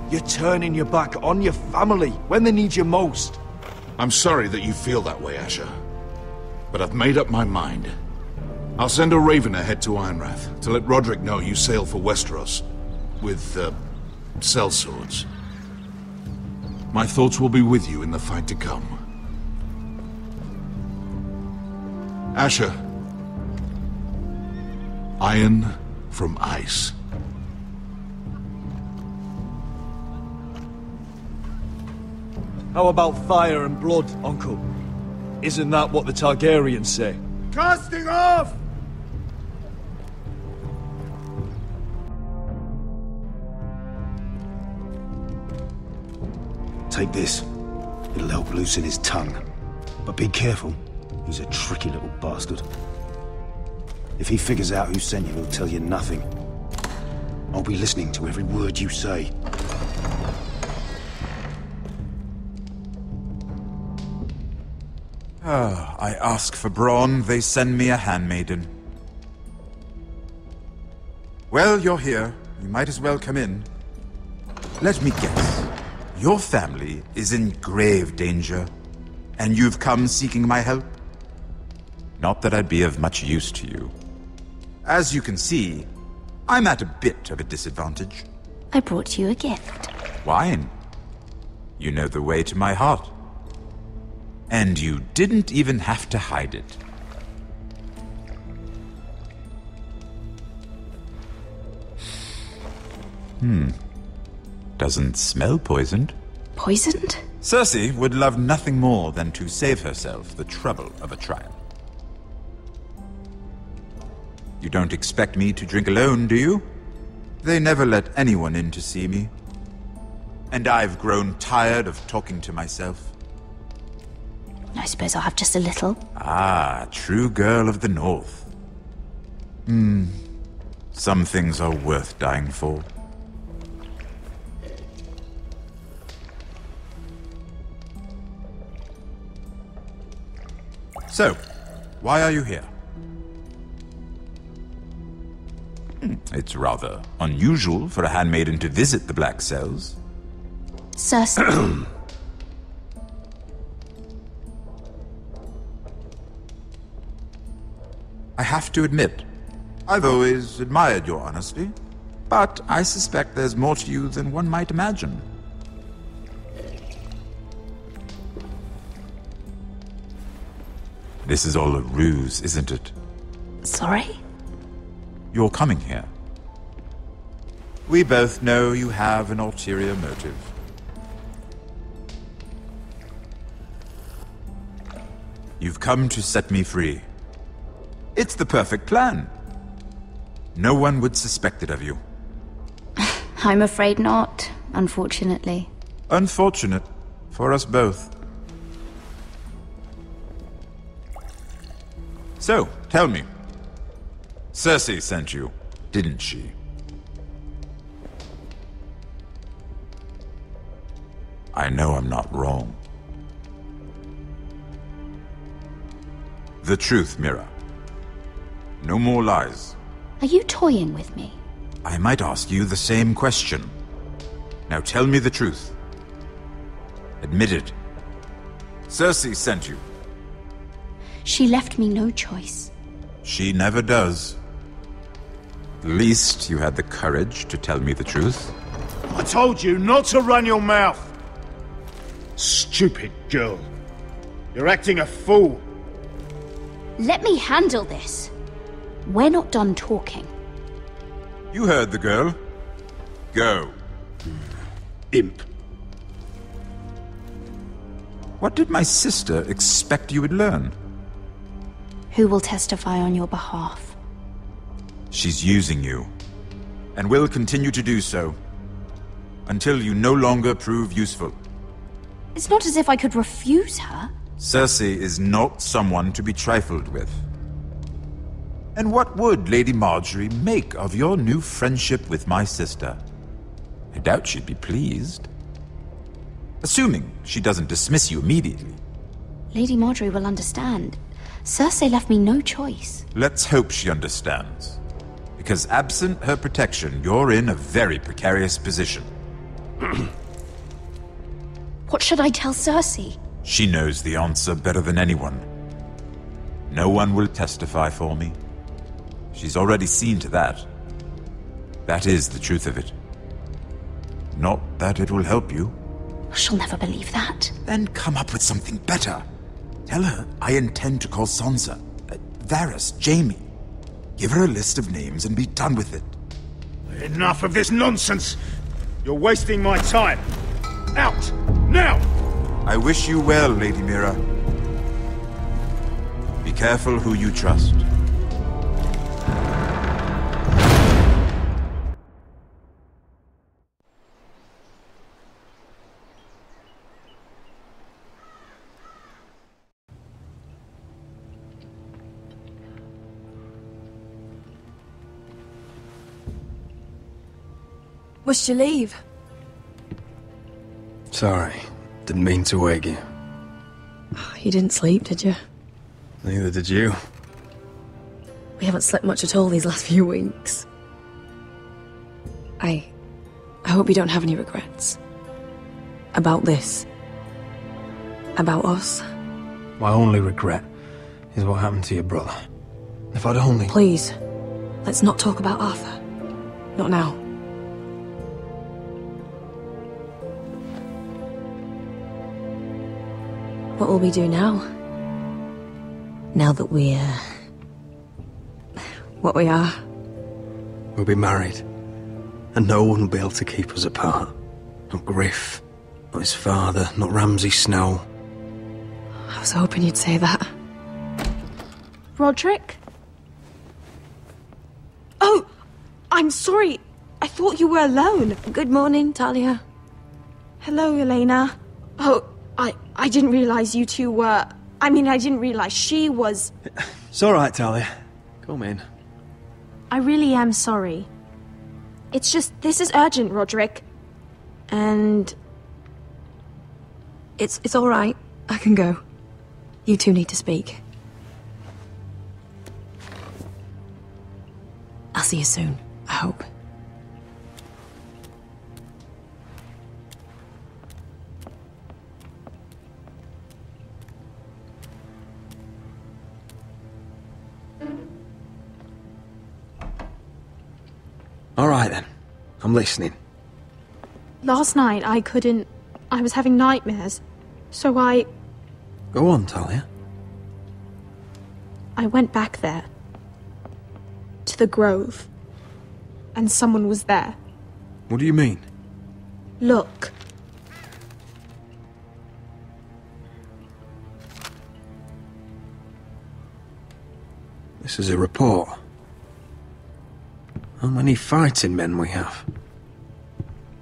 You're turning your back on your family when they need you most. I'm sorry that you feel that way, Asher. But I've made up my mind. I'll send a raven ahead to Ironrath to let Roderick know you sail for Westeros. With, sellswords. My thoughts will be with you in the fight to come. Asher. Iron from ice. How about fire and blood, Uncle? Isn't that what the Targaryens say? Casting off! Take this. It'll help loosen his tongue. But be careful. He's a tricky little bastard. If he figures out who sent you, he'll tell you nothing. I'll be listening to every word you say. I ask for brawn, they send me a handmaiden. Well, you're here. You might as well come in. Let me guess. Your family is in grave danger, and you've come seeking my help? Not that I'd be of much use to you. As you can see, I'm at a bit of a disadvantage. I brought you a gift. Wine. You know the way to my heart. And you didn't even have to hide it. Doesn't smell poisoned. Poisoned? Cersei would love nothing more than to save herself the trouble of a trial. You don't expect me to drink alone, do you? They never let anyone in to see me. And I've grown tired of talking to myself. I suppose I'll have just a little. Ah, true girl of the North. Some things are worth dying for. So, why are you here? It's rather unusual for a handmaiden to visit the Black Cells. Cersei. I have to admit, I've always admired your honesty, but I suspect there's more to you than one might imagine. This is all a ruse, isn't it? Sorry? you're coming here. We both know you have an ulterior motive. You've come to set me free. It's the perfect plan. No one would suspect it of you. I'm afraid not, unfortunately. Unfortunate for us both. So, tell me. Cersei sent you, didn't she? I know I'm not wrong. The truth, Mira. No more lies. Are you toying with me? I might ask you the same question. Now tell me the truth. Admit it. Cersei sent you. She left me no choice. She never does. At least you had the courage to tell me the truth. I told you not to run your mouth! Stupid girl. You're acting a fool. Let me handle this. We're not done talking. You heard the girl. Go. Imp. What did my sister expect you would learn? Who will testify on your behalf? She's using you, and will continue to do so, until you no longer prove useful. It's not as if I could refuse her. Cersei is not someone to be trifled with. And what would Lady Marjorie make of your new friendship with my sister? I doubt she'd be pleased. Assuming she doesn't dismiss you immediately. Lady Marjorie will understand. Cersei left me no choice. Let's hope she understands. Because absent her protection, you're in a very precarious position. What should I tell Cersei? She knows the answer better than anyone. No one will testify for me. She's already seen to that. That is the truth of it. Not that it will help you. She'll never believe that. Then come up with something better. Tell her I intend to call Sansa, Varys, Jaime. Give her a list of names and be done with it. Enough of this nonsense! You're wasting my time! Out! Now! I wish you well, Lady Mira. Be careful who you trust. Must you leave? Sorry, didn't mean to wake you. You didn't sleep, did you? Neither did you. We haven't slept much at all these last few weeks. I hope you don't have any regrets. About this. About us. My only regret is what happened to your brother. If I'd only... Please, let's not talk about Arthur. Not now. What will we do now? Now that we're... what we are? We'll be married. And no one will be able to keep us apart. Not Griff, not his father, not Ramsay Snow. I was hoping you'd say that. Roderick? Oh! I'm sorry. I thought you were alone. Good morning, Talia. Hello, Elena. Oh, I didn't realize you two were... I mean, I didn't realize she was... It's all right, Talia. Come in. I really am sorry. It's just, this is urgent, Roderick. And... It's all right. I can go. You two need to speak. I'll see you soon, I hope. All right, then. I'm listening. Last night, I couldn't... I was having nightmares. So I Go on, Talia. went back there. To the grove, and someone was there. What do you mean? Look. This is a report. How many fighting men we have?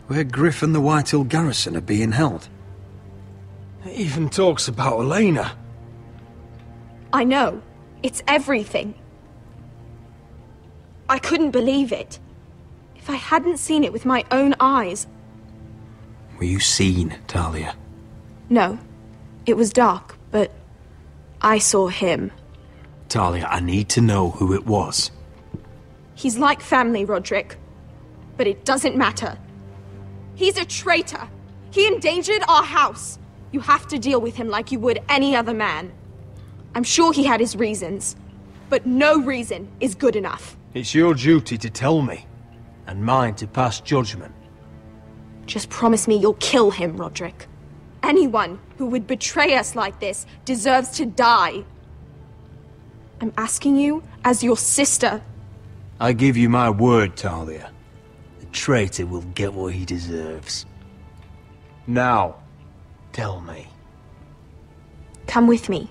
Where Griff and the Whitehill garrison are being held. It even talks about Elena. I know. It's everything. I couldn't believe it. If I hadn't seen it with my own eyes... Were you seen, Talia? No. It was dark, but I saw him. Talia, I need to know who it was. He's like family, Roderick. But it doesn't matter. He's a traitor. He endangered our house. You have to deal with him like you would any other man. I'm sure he had his reasons, but no reason is good enough. It's your duty to tell me, and mine to pass judgment. Just promise me you'll kill him, Roderick. Anyone who would betray us like this deserves to die. I'm asking you as your sister. I give you my word, Talia. The traitor will get what he deserves. Now, tell me. Come with me.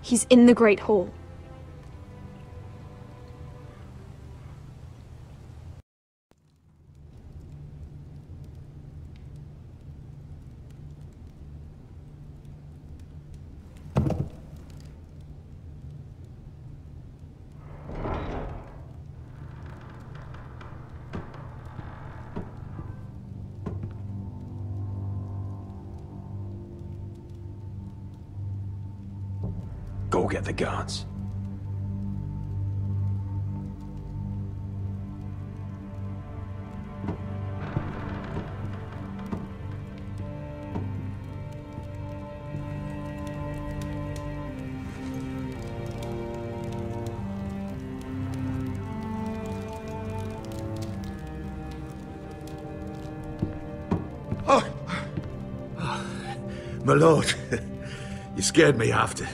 He's in the Great Hall. Go get the guards. My lord, you scared me after.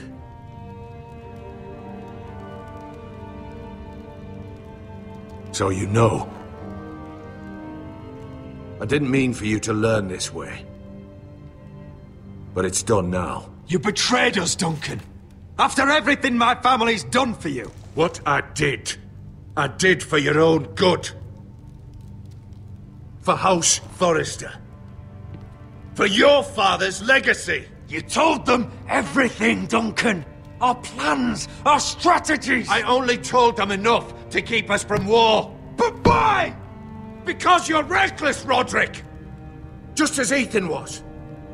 So you know. I didn't mean for you to learn this way. But it's done now. You betrayed us, Duncan. After everything my family's done for you. What I did for your own good. For House Forrester. For your father's legacy. You told them everything, Duncan. Our plans, our strategies. I only told them enough to keep us from war. But why? Because you're reckless, Roderick! Just as Ethan was.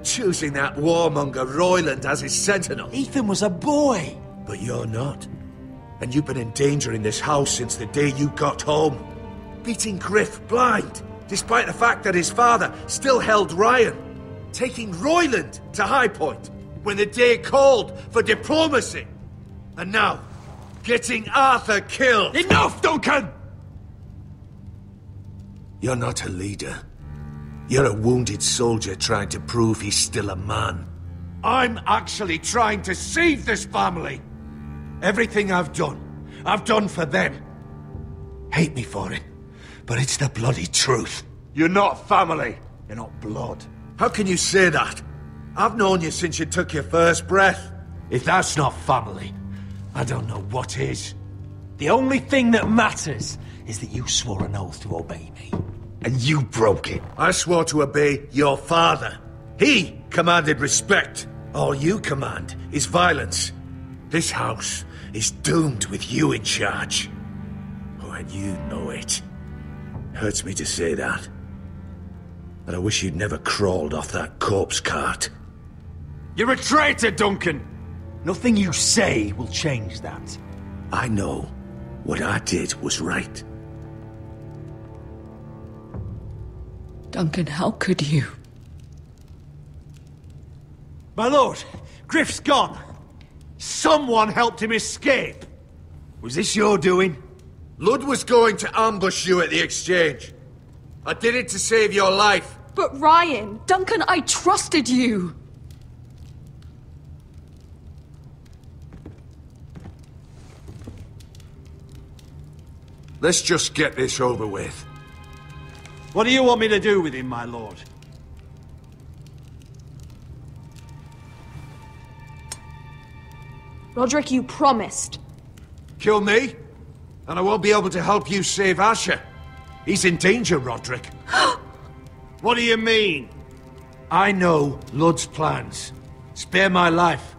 Choosing that warmonger Royland as his sentinel. Ethan was a boy. But you're not. And you've been in danger in this house since the day you got home. Beating Griff blind, despite the fact that his father still held Ryan. Taking Royland to High Point when the day called for diplomacy. And now, getting Arthur killed. Enough, Duncan! You're not a leader. You're a wounded soldier trying to prove he's still a man. I'm actually trying to save this family. Everything I've done for them. Hate me for it, but it's the bloody truth. You're not family. You're not blood. How can you say that? I've known you since you took your first breath. If that's not family, I don't know what is. The only thing that matters is that you swore an oath to obey me. And you broke it. I swore to obey your father. He commanded respect. All you command is violence. This house is doomed with you in charge. Oh, and you know it. Hurts me to say that. But I wish you'd never crawled off that corpse cart. You're a traitor, Duncan! Nothing you say will change that. I know what I did was right. Duncan, how could you? My lord, Griff's gone. Someone helped him escape. Was this your doing? Ludd was going to ambush you at the exchange. I did it to save your life. But Ryan... Duncan, I trusted you! Let's just get this over with. What do you want me to do with him, my lord? Roderick, you promised. Kill me, and I won't be able to help you save Asher. He's in danger, Roderick. What do you mean? I know Lud's plans. Spare my life,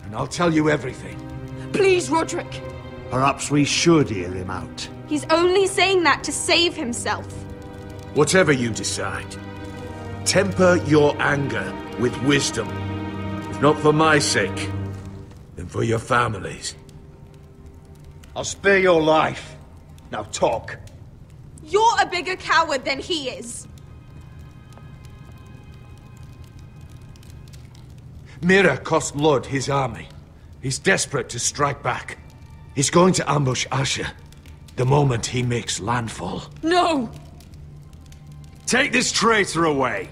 and I'll tell you everything. Please, Roderick. Perhaps we should hear him out. He's only saying that to save himself. Whatever you decide, temper your anger with wisdom. If not for my sake, then for your families. I'll spare your life. Now talk. You're a bigger coward than he is. Mira cost Lud his army. He's desperate to strike back. He's going to ambush Asher the moment he makes landfall. No! Take this traitor away!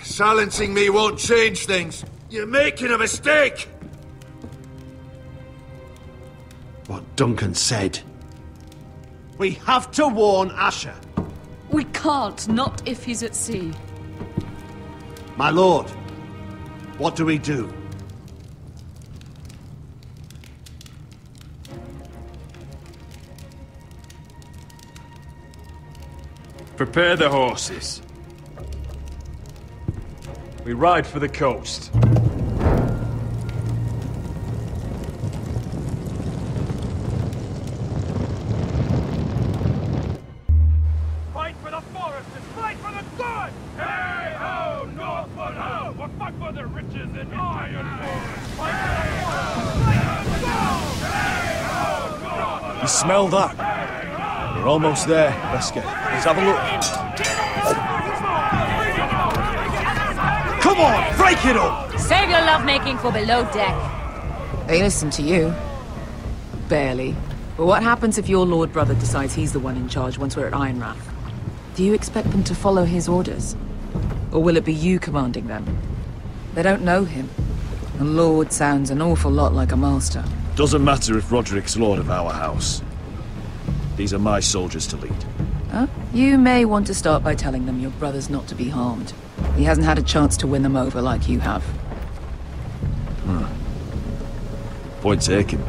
Silencing me won't change things. You're making a mistake! What Duncan said. We have to warn Asher. We can't, not if he's at sea. My lord, what do we do? Prepare the horses. We ride for the coast. Fight for the foresters! Fight for the good! Hey ho, Northwood ho! We'll fight for the riches and ironwood! Fight for the foresters! Fight for the gold! Hey ho, Northwood! You smell that? We're almost there, Wesker. Let's have a look. Come on, break it up! Save your lovemaking for below deck. They listen to you. Barely. But what happens if your lord brother decides he's the one in charge once we're at Ironrath? Do you expect them to follow his orders? Or will it be you commanding them? They don't know him. A lord sounds an awful lot like a master. Doesn't matter if Roderick's lord of our house. These are my soldiers to lead. Huh? You may want to start by telling them your brother's not to be harmed. He hasn't had a chance to win them over like you have. Point taken.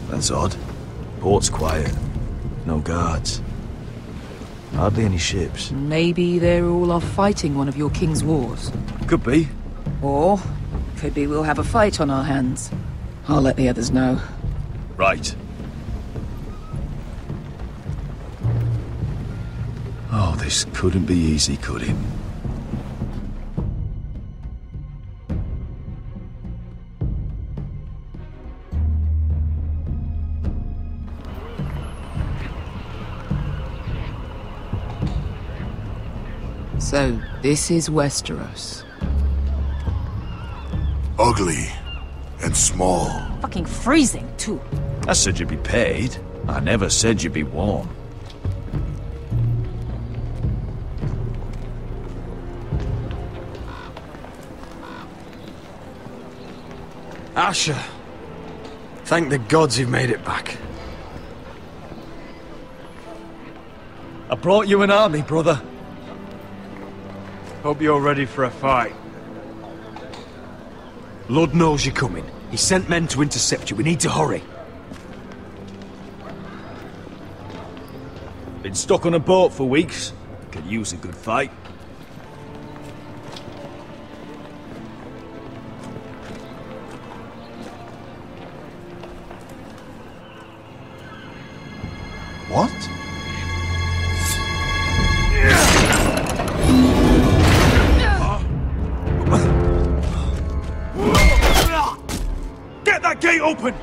That's odd. Port's quiet. No guards. Hardly any ships. Maybe they're all off fighting one of your king's wars. Could be. Or, could be we'll have a fight on our hands. I'll let the others know. Right. Oh, this couldn't be easy, could it? So, this is Westeros. Ugly and small. Fucking freezing, too. I said you'd be paid. I never said you'd be warm. Asher. Thank the gods you've made it back. I brought you an army, brother. Hope you're ready for a fight. Lord knows you're coming. He sent men to intercept you. We need to hurry. Been stuck on a boat for weeks. Could use a good fight. What? Get that gate open!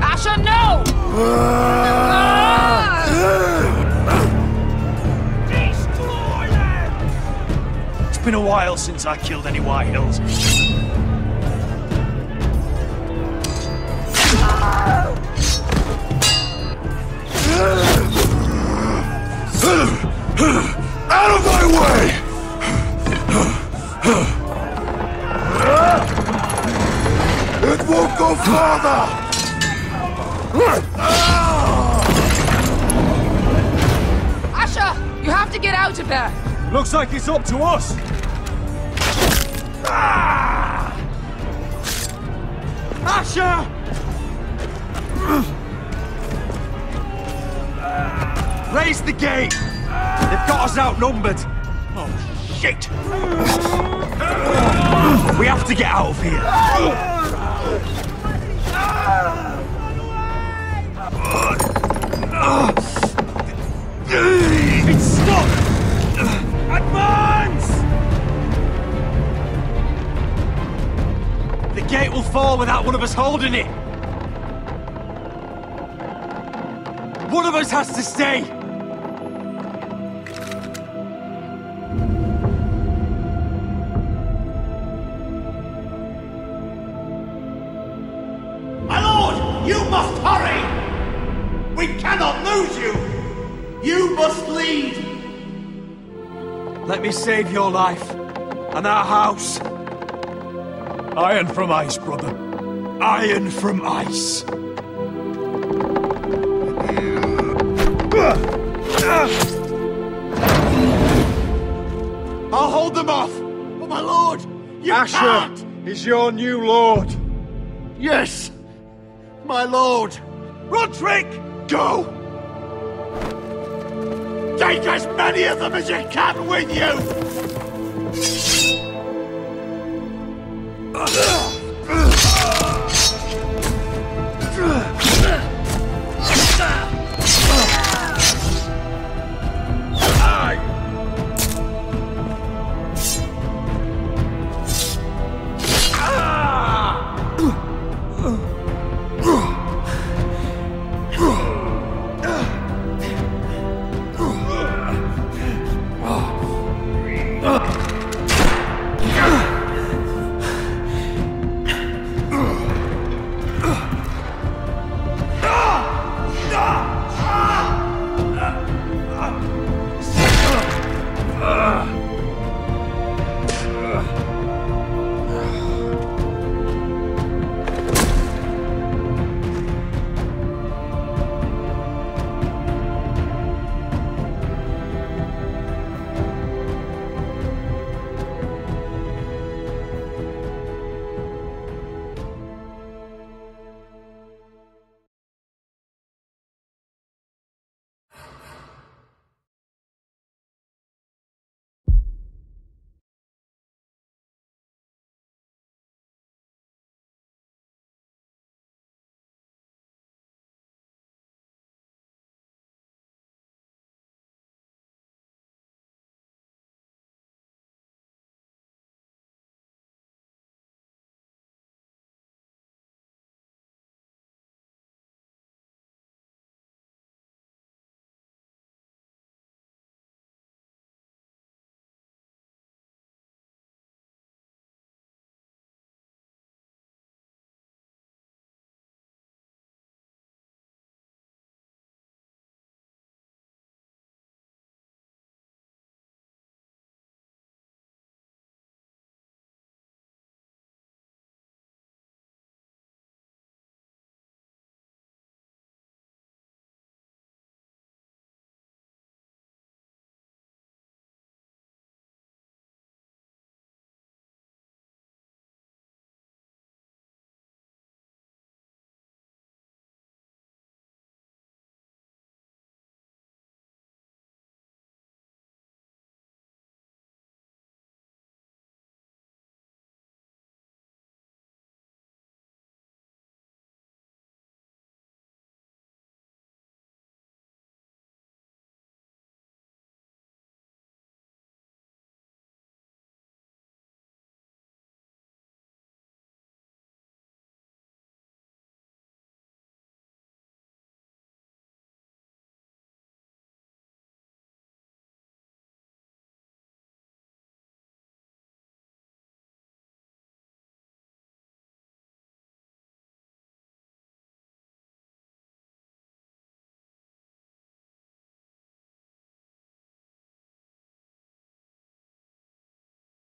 Asher, no! Destroy them! It's been a while since I killed any White Hills. No further! Asher! You have to get out of there! Looks like it's up to us! Asher! Raise the gate! They've got us outnumbered! Oh, shit! We have to get out of here! It's stuck! Advance! The gate will fall without one of us holding it! One of us has to stay! My lord, you must hurry! We cannot lose you! You must lead! Let me save your life, and our house. Iron from ice, brother. Iron from ice. I'll hold them off! But my lord, you Asher can't! is your new lord. Yes, my lord. Roderick! Go! Take as many of them as you can with you!